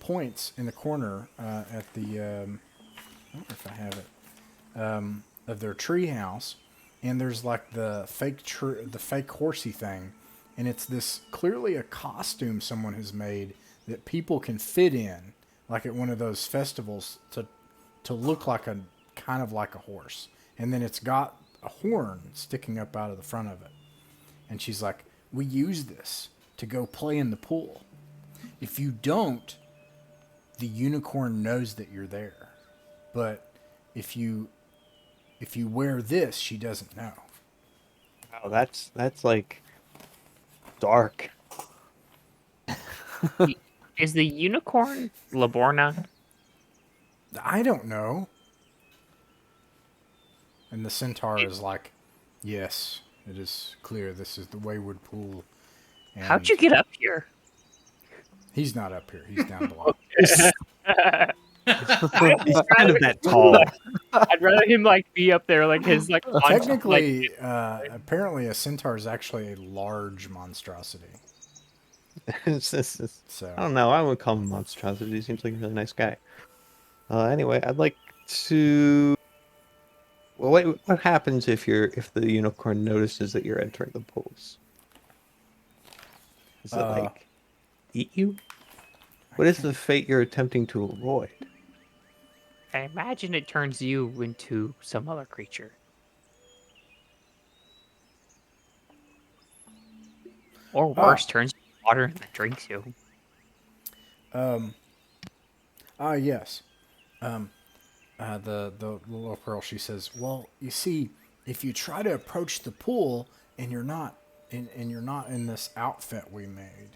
points in the corner at the I don't know if I have it of their tree house, and there's like the fake horsey thing, and it's this clearly a costume someone has made that people can fit in, like at one of those festivals to look like a kind of like a horse, and then it's got a horn sticking up out of the front of it. And she's like, we use this to go play in the pool. If you don't, the unicorn knows that you're there. But if you wear this, she doesn't know. Oh, that's like dark. Is the unicorn Laborna? I don't know. And the centaur is like, yes, it is clear this is the wayward pool. And How'd you get up here? He's not up here. He's down below. He's kind of that tall. I'd rather him be up there, his Technically, apparently a centaur is actually a large monstrosity. So I don't know. I would call him monstrosity. He seems like a really nice guy. Anyway, I'd like to. Well, wait. What happens if the unicorn notices that you're entering the pools? Does it eat you? What is the fate you're attempting to avoid? I imagine it turns you into some other creature. Or worse, turns you into water and then drinks you. yes. The little girl, she says, well, you see, if you try to approach the pool and you're not in this outfit we made,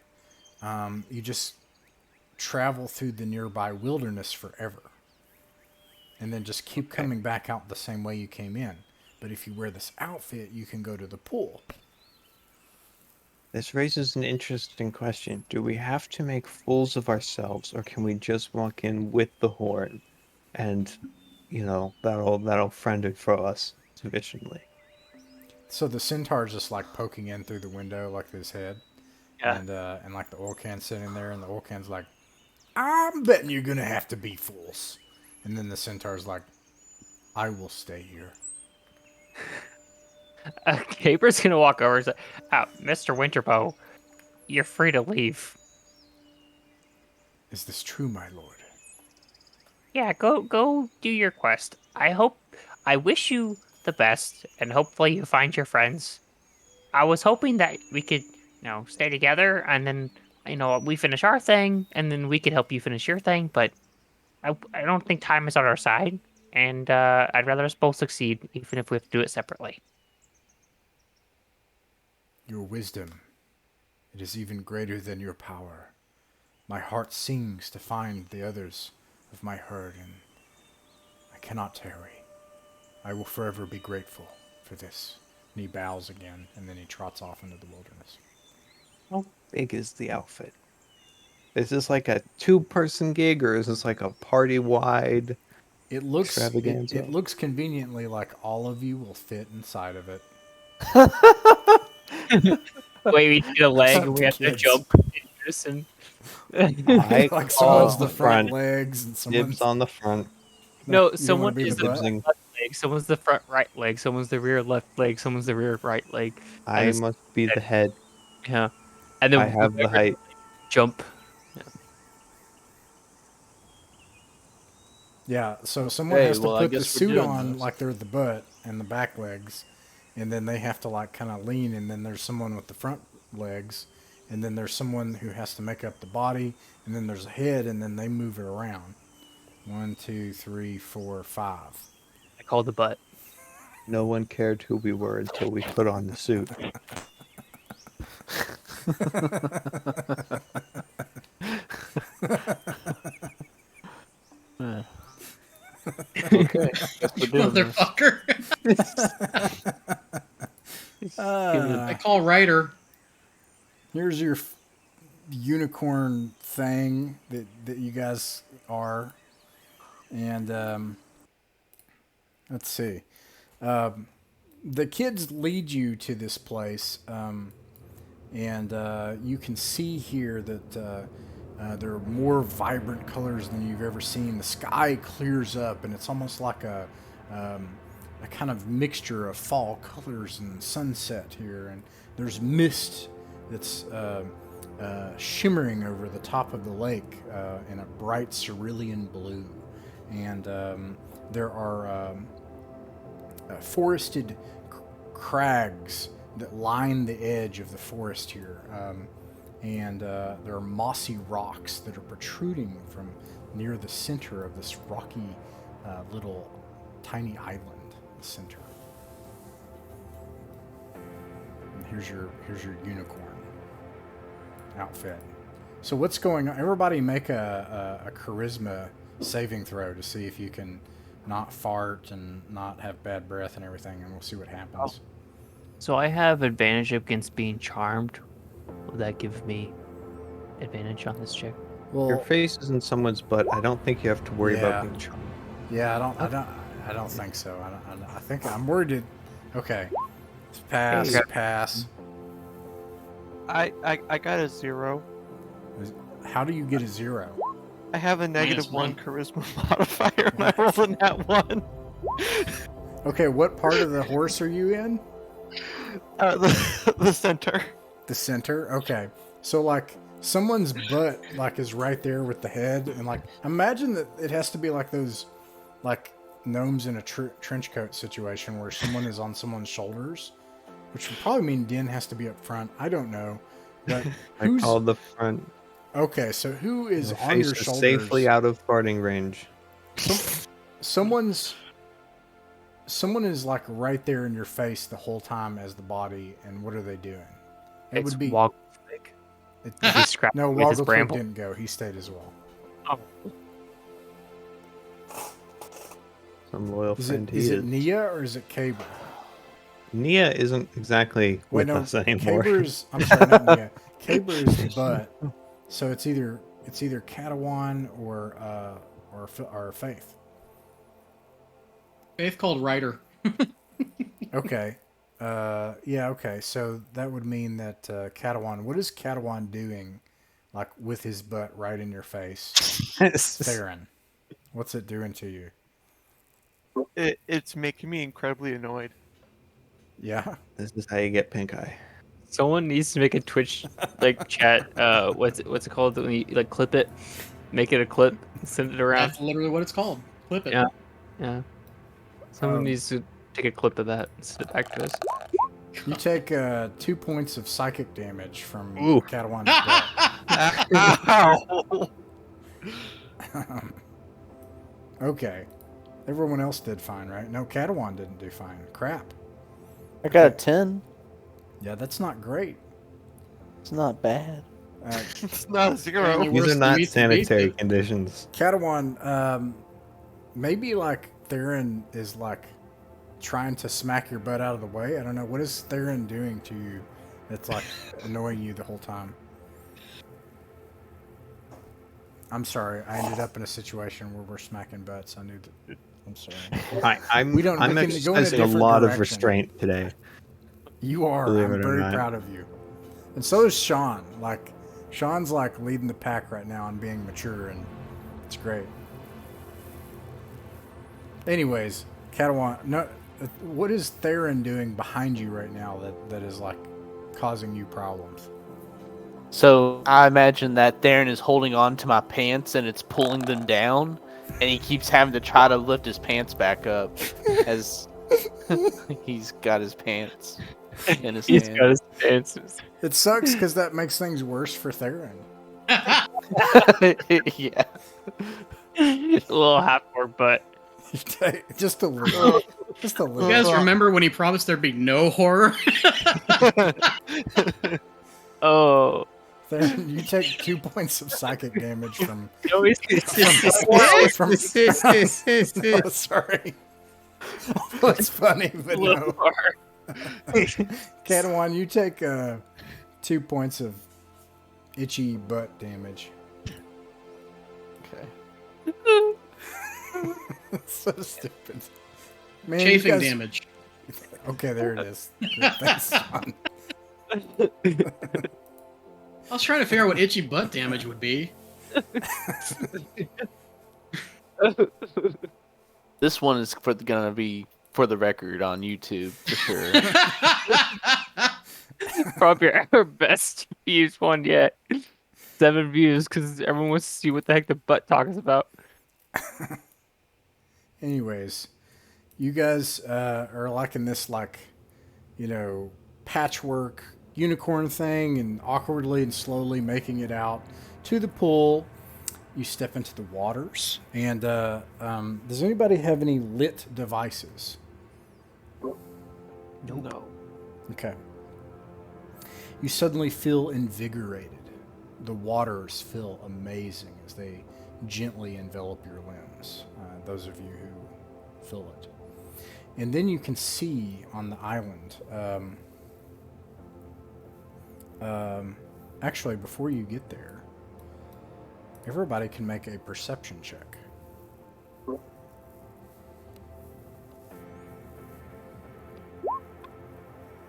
you just travel through the nearby wilderness forever. And then just keep coming back out the same way you came in. But if you wear this outfit, you can go to the pool. This raises an interesting question. Do we have to make fools of ourselves, or can we just walk in with the horde, and that'll friend it for us sufficiently? So the centaur's just like poking in through the window, like his head, Yeah. and like the oil can sitting there, and the oil can's like, "I'm betting you're gonna have to be fools." And then the centaur's like, "I will stay here." Caper's gonna walk over and say, Mr. Winterbow, you're free to leave. Is this true, my lord? Yeah, go do your quest. I wish you the best, and hopefully you find your friends. I was hoping that we could, stay together, and then, we finish our thing, and then we could help you finish your thing, but I don't think time is on our side, and I'd rather us both succeed, even if we have to do it separately. Your wisdom, it is even greater than your power. My heart sings to find the others of my herd, and I cannot tarry. I will forever be grateful for this. And he bows again, and then he trots off into the wilderness. How big is the outfit? Is this like a 2-person gig, or is this like a party-wide It extravaganza? it looks conveniently like all of you will fit inside of it. Wait, we need a leg, and we have to Kids. jump and Like someone's the call front legs, and someone's Dibs on the front. No, you don't someone wanna be is the the butt? Dibsing. left leg, someone's the front right leg, someone's the rear left leg, someone's the rear right leg. And I it's, must be the head. yeah. And I then have the whoever height. jump. Yeah, so someone Okay, has to well, I put the guess we're suit doing on this. like they're the butt and the back legs, and then they have to like kind of lean, and then there's someone with the front legs, and then there's someone who has to make up the body, and then there's a head, and then they move it around. 1, 2, 3, 4, 5. I call the butt. No one cared who we were until we put on the suit. Okay, guess we're doing this. Motherfucker. I call Ryder. Here's your unicorn thing that you guys are, and let's see. The kids lead you to this place, and you can see here that there are more vibrant colors than you've ever seen. The sky clears up, and it's almost like a kind of mixture of fall colors and sunset here. And there's mist that's shimmering over the top of the lake in a bright cerulean blue. And there are forested crags that line the edge of the forest here. And there are mossy rocks that are protruding from near the center of this rocky little tiny island, the center. And here's your unicorn outfit. So what's going on? Everybody make a charisma saving throw to see if you can not fart and not have bad breath and everything, and we'll see what happens. So I have advantage against being charmed. Will that give me advantage on this check? Well, Your face is in someone's butt. I don't think you have to worry Yeah. about being charmed. yeah, I don't think so. I think I'm worried. Okay, pass, Okay. pass. I got a 0. How do you get a 0? I have a negative -1. 1 charisma modifier, and I rolled a nat 1. Okay, what part of the horse are you in? The center. The center. Okay, so like someone's butt like is right there with the head, and like imagine that it has to be like those like gnomes in a trench coat situation where someone is on someone's shoulders, which would probably mean Din has to be up front. I don't know, but I who's called the front. okay? So who is My on face your is shoulders? safely out of farting range. Someone is like right there in your face the whole time as the body, and what are they doing? It It's would be Wog. it, He's scrapped no. with his Woggletwig bramble. didn't go. He stayed as well. Some loyal Is friend it he is. Nia or is it Cable? Nia isn't exactly Wait, with no, us anymore. Caber's. I'm sorry, not Nia. Caber's the butt. So it's either Catawan or Faith. Faith called Ryder. Okay. Yeah. Okay. So that would mean that Catawan. What is Catawan doing, like with his butt right in your face, Theron? What's it doing to you? It's making me incredibly annoyed. Yeah. This is how you get pink eye. Someone needs to make a Twitch chat. What's it called when you like clip it? Make it a clip, send it around. That's literally what it's called. Flip it. Yeah. Yeah. Someone Um, needs to take a clip of that and send it back to us. You take 2 points of psychic damage from Ooh. Catawan's butt. Ow! Okay. Everyone else did fine, right? No, Catawan didn't do fine. Crap. I got a 10. Yeah, that's not great. It's not bad. It's not a zero. Apparently These worse are than not Meets sanitary Beast. conditions. Catawan, maybe like Theron is like trying to smack your butt out of the way. I don't know. What is Theron doing to you that's like annoying you the whole time? I'm sorry. I ended up in a situation where we're smacking butts. I knew that. I'm sorry. I'm We can go in a exercising a different lot of direction. restraint today. You are. Believe I'm it or very not. proud of you. And so is Sean. Like, Sean's like leading the pack right now and being mature, and it's great. Anyways, Catawan, no, what is Theron doing behind you right now that is like causing you problems? So I imagine that Theron is holding on to my pants and it's pulling them down, and he keeps having to try to lift his pants back up as he's got his pants in his He's hand. got his answers. It sucks because that makes things worse for Theron. Yeah. A little half more butt. Just a little. Just a You little. guys remember when he promised there'd be no horror? Oh. Theron, you take 2 points of psychic damage from. No, it's from oh, sorry. It's funny, but a little no. far. Catawan, you take 2 points of itchy butt damage. Okay. So stupid. Man, Chafing you guys... damage. Okay, there it is. That's fun. I was trying to figure out what itchy butt damage would be. This one is gonna be for the record on YouTube for sure. Probably our best views one yet. 7 views because everyone wants to see what the heck the butt talk is about. Anyways, you guys are liking this, like, you know, patchwork unicorn thing and awkwardly and slowly making it out to the pool. You step into the waters. And does anybody have any lit devices? No. Okay. You suddenly feel invigorated. The waters feel amazing as they gently envelop your limbs, those of you who feel it. And then you can see on the island, actually, before you get there, everybody can make a perception check.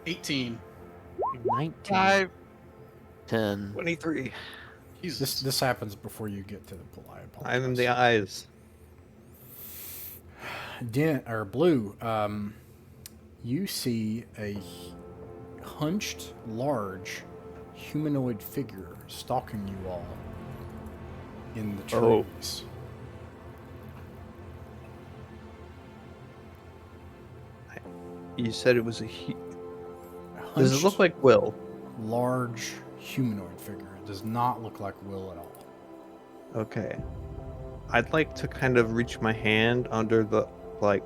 $18. 19. 5. 10. 23. Jesus. This happens before you get to the pool. I apologize. I'm in the eyes. Blue, you see a hunched, large, humanoid figure stalking you all in the Oh. trees. You said it was a A Does it hunched, look like Will? large humanoid figure? It does not look like Will at all. Okay. I'd like to kind of reach my hand under the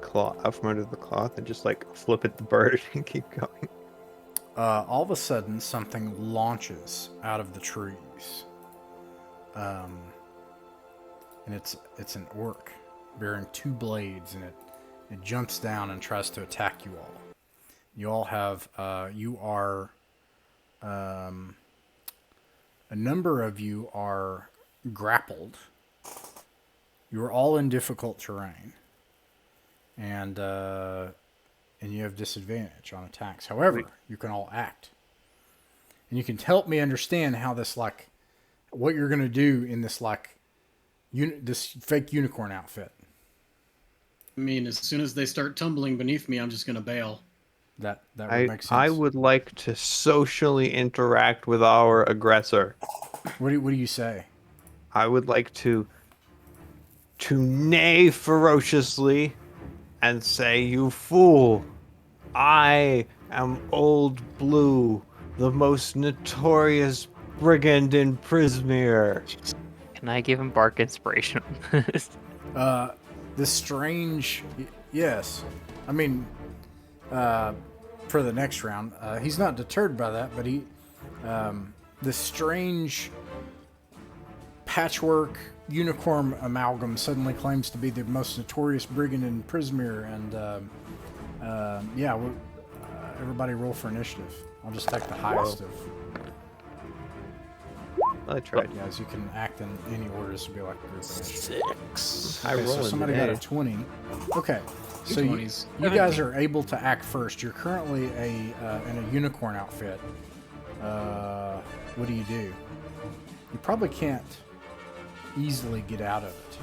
cloth, out from under the cloth, and just like flip at the bird and keep going. All of a sudden, something launches out of the trees, and it's an orc bearing 2 blades, and it jumps down and tries to attack you all. You all have, you are, a number of you are grappled. You are all in difficult terrain. And you have disadvantage on attacks. However, you can all act. And you can help me understand how this, like, what you're going to do in this, like, this fake unicorn outfit. I mean, as soon as they start tumbling beneath me, I'm just gonna bail. That would make sense. I would like to socially interact with our aggressor. What do you say? I would like to neigh ferociously and say, "You fool! I am Old Blue, the most notorious brigand in Prismere." Can I give him bark inspiration on this? This strange... Yes. I mean, for the next round, he's not deterred by that, but this strange patchwork unicorn amalgam suddenly claims to be the most notorious brigand in Prismere, and everybody roll for initiative. I'll just take the highest of... I tried. Guys, you can act in any order. This would be like a group initiative. 6. Okay, so somebody got a 20. Okay, so you 20s. guys are able to act first. You're currently in a unicorn outfit. What do? You probably can't easily get out of it.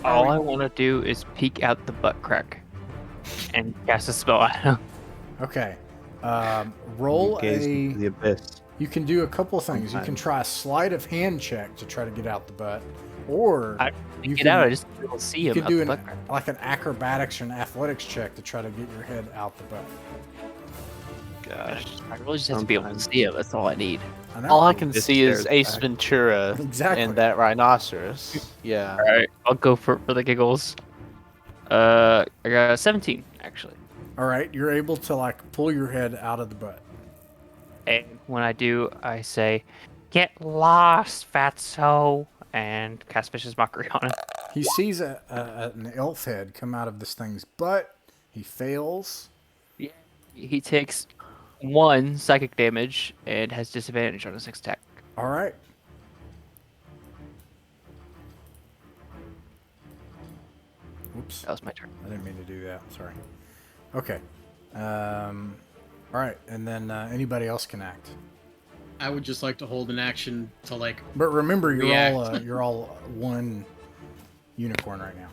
All I want to do is peek out the butt crack and cast a spell at him. Okay, roll Gaze a... into the abyss. You can do a couple of things. You can try a sleight of hand check to try to get out the butt, or you Get can, out, I just don't see him. you can out do the butt crack. an acrobatics or an athletics check to try to get your head out the butt. Gosh. I really just have to be able to see him. That's all I need. I know. All I can This see is scares Ace back. Ventura Exactly. and that rhinoceros. Yeah. All right, I'll go for the giggles. I got a 17 actually. All right, you're able to like pull your head out of the butt. And when I do, I say, "Get lost, fatso," and cast Vicious Mockery on him. He sees an elf head come out of this thing's butt. He fails. He takes 1 psychic damage and has disadvantage on his next attack. All right. Oops. That was my turn. I didn't mean to do that. Sorry. Okay. All right, and then anybody else can act. I would just like to hold an action to like. But remember, React. you're all one unicorn right now.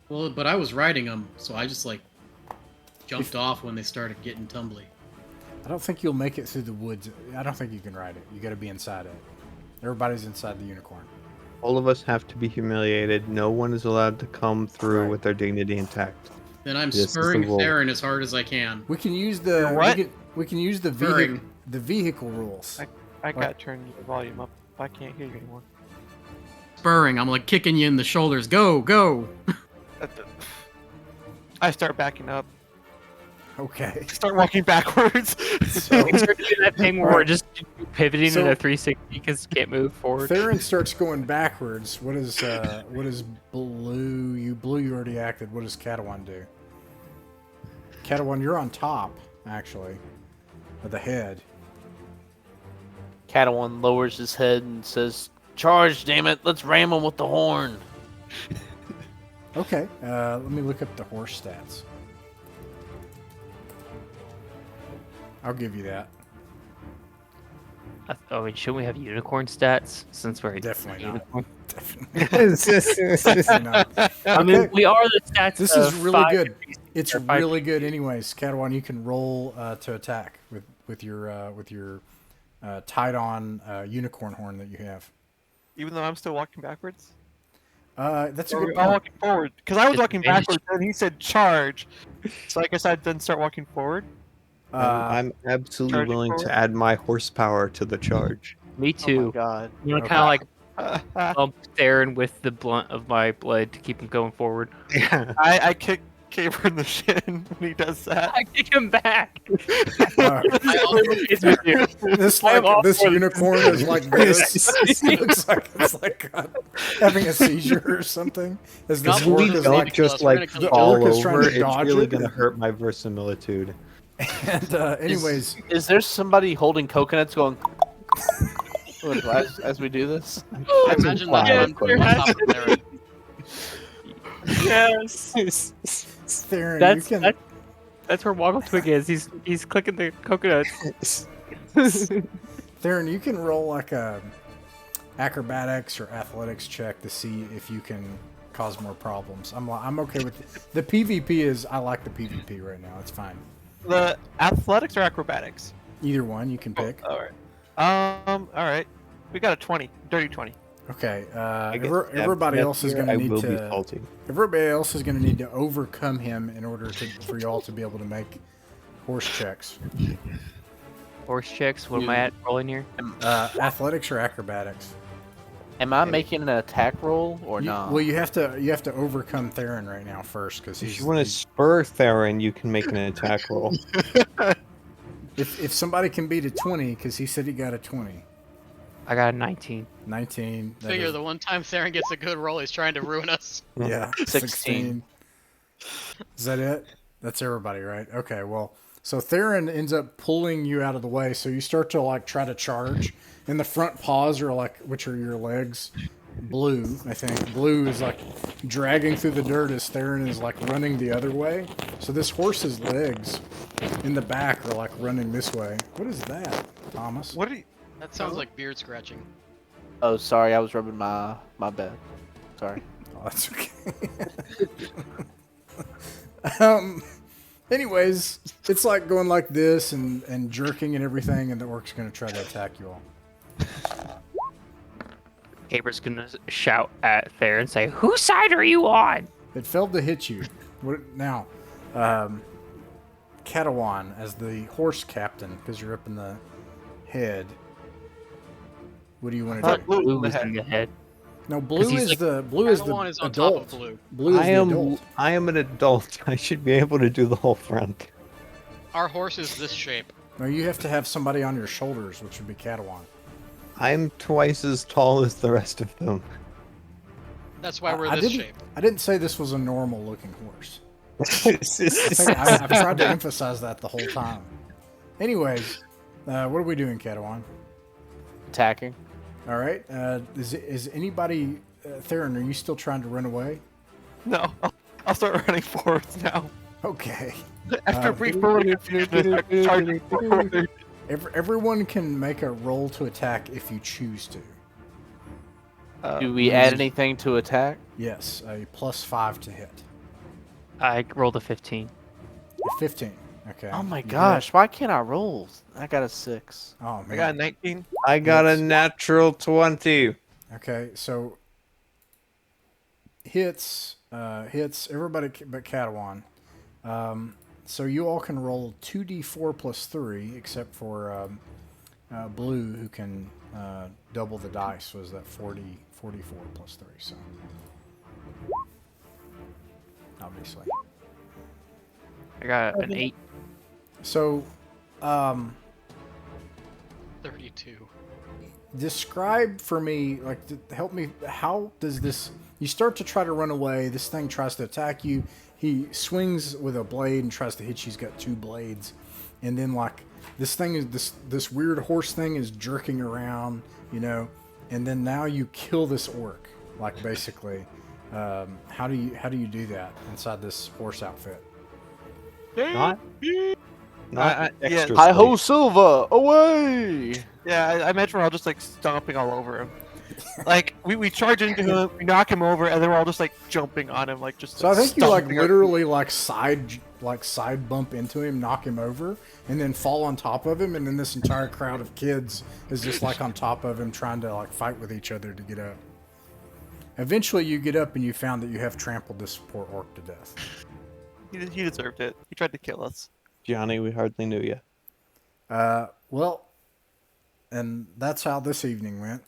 Well, but I was riding them, so I just like jumped off when they started getting tumbly. I don't think you'll make it through the woods. I don't think you can ride it. You got to be inside it. Everybody's inside the unicorn. All of us have to be humiliated. No one is allowed to come through Right. with their dignity intact. Then I'm This is the spurring rule. Theron as hard as I can. We can use the what? we can use the Spurring. vehicle rules. I gotta turn the volume up. I can't hear you anymore. Spurring, I'm like kicking you in the shoulders. Go, go. I start backing up. Okay. Start walking backwards. So We start doing that thing where we're just pivoting So- in a 360 because you can't move forward. Theron starts going backwards. What is blue? You already acted. What does Catalan do? Catalan, you're on top, actually, of the head. Catalan lowers his head and says, "Charge, damn it! Let's ram him with the horn." Okay. Let me look up the horse stats. I'll give you that. Oh, and shouldn't we have unicorn stats since we're Definitely not. unicorn? Definitely not. I mean, Okay. we are the stats. This is of really 5 good. degrees It's or 5 really good, degrees. anyways. Catalan, you can roll to attack with your tied on unicorn horn that you have. Even though I'm still walking backwards. That's a Or good I'm point. walking forward. Because I was walking Disadvantage. backwards and he said charge. So I guess I'd then start walking forward. I'm absolutely charging willing forward? to add my horsepower to the charge. Me Oh my too. god. I'm gonna Okay. kind of I, like bump Theron with the blunt of my blade to keep him going forward. Yeah. I kick Caper in the shin when he does that. I kick him back. This unicorn is like this. It looks like it's like having a seizure or something. As this If Goblins we orc is don't like, just We're like gonna kill fall the orc is trying over, to it's dodge really it. gonna hurt my verisimilitude. and anyways, Is there somebody holding coconuts going as we do this? I imagine that's implied, on but- top of there. Yes. Theron, you can. That's where Woggle Twig is. He's clicking the coconuts. Theron, you can roll like a acrobatics or athletics check to see if you can cause more problems. I'm okay with it. The PvP I like the PvP right now. It's fine. The athletics or acrobatics? Either one you can pick. All right. All right. We got a 20, dirty 20. Okay. I guess Everybody else is going to I need will be to. faulty. Everybody else is going to need to overcome him in order for y'all to be able to make horse checks. Horse checks. What am I at rolling here? Athletics or acrobatics. Am I making an attack roll or not? Well, you have to overcome Theron right now first because If you want to spur Theron, you can make an attack roll. If somebody can beat a 20, because he said he got a 20. I got a 19. 19. that Figure is- the one time Theron gets a good roll, he's trying to ruin us. Yeah, 16. Is that it? That's everybody, right? Okay, well, so Theron ends up pulling you out of the way, so you start to like try to charge, and the front paws are like, which are your legs, Blue, I think. Blue is like dragging through the dirt as Theron is like running the other way. So this horse's legs in the back are like running this way. What is that, Thomas? What are you? That sounds like beard scratching. Oh, sorry, I was rubbing my bed. Sorry. Oh, that's okay. Anyways, it's like going like this and jerking and everything, and the orc's gonna try to attack you all. Caper's gonna shout at Thayer and say, "Whose side are you on?" It failed to hit you. What now? Katawan as the horse captain, because you're up in the head. What do you want to do? Blue was in the head. No, Blue he's is like- the blue is the Padawan is on adult. top of Blue. Blue is I the am adult. I am an adult. I should be able to do the whole front. Our horse is this shape. No, you have to have somebody on your shoulders, which would be Katawan. I'm twice as tall as the rest of them. That's why we're I this didn't, shape. I didn't say this was a normal looking horse. I've tried to emphasize that the whole time. Anyways, what are we doing, Katawan? Attacking. All right. Is anybody, Theron? Are you still trying to run away? No, I'll start running forwards now. Okay. After a brief forward confusion, I start charging forward. Everyone can make a roll to attack if you choose to. Do we add anything to attack? Yes, a +5 to hit. I rolled a 15. 15. Okay. Oh my You gosh, why can't I roll? I got a 6. hit. Oh man. I got a 19. I got a Yes. natural 20. Okay, so hits everybody but Katawan. So you all can roll 2d4 plus 3, except for Blue, who can double the dice. So is that 44 plus 3? So obviously. I got an 8. So 32. describe for me, like, help me. How does this? You start to try to run away. This thing tries to attack you. He swings with a blade and tries to hit you. He's got 2 blades, and then like this thing is this weird horse thing is jerking around, you know. And then now you kill this orc, like basically. How do you do that inside this horse outfit? Not yeah, extra. Hi ho, safe. Silva! Away! Yeah, I imagine we're all just like stomping all over him. Like we charge into him, we knock him over, and then we're all just like jumping on him, like just. So I think you like stomping our- literally like side bump into him, knock him over, and then fall on top of him, and then this entire crowd of kids is just like on top of him trying to like fight with each other to get up. Eventually you get up and you found that you have trampled this poor orc to death. He deserved it. He tried to kill us. Johnny, we hardly knew you. Well, and that's how this evening went.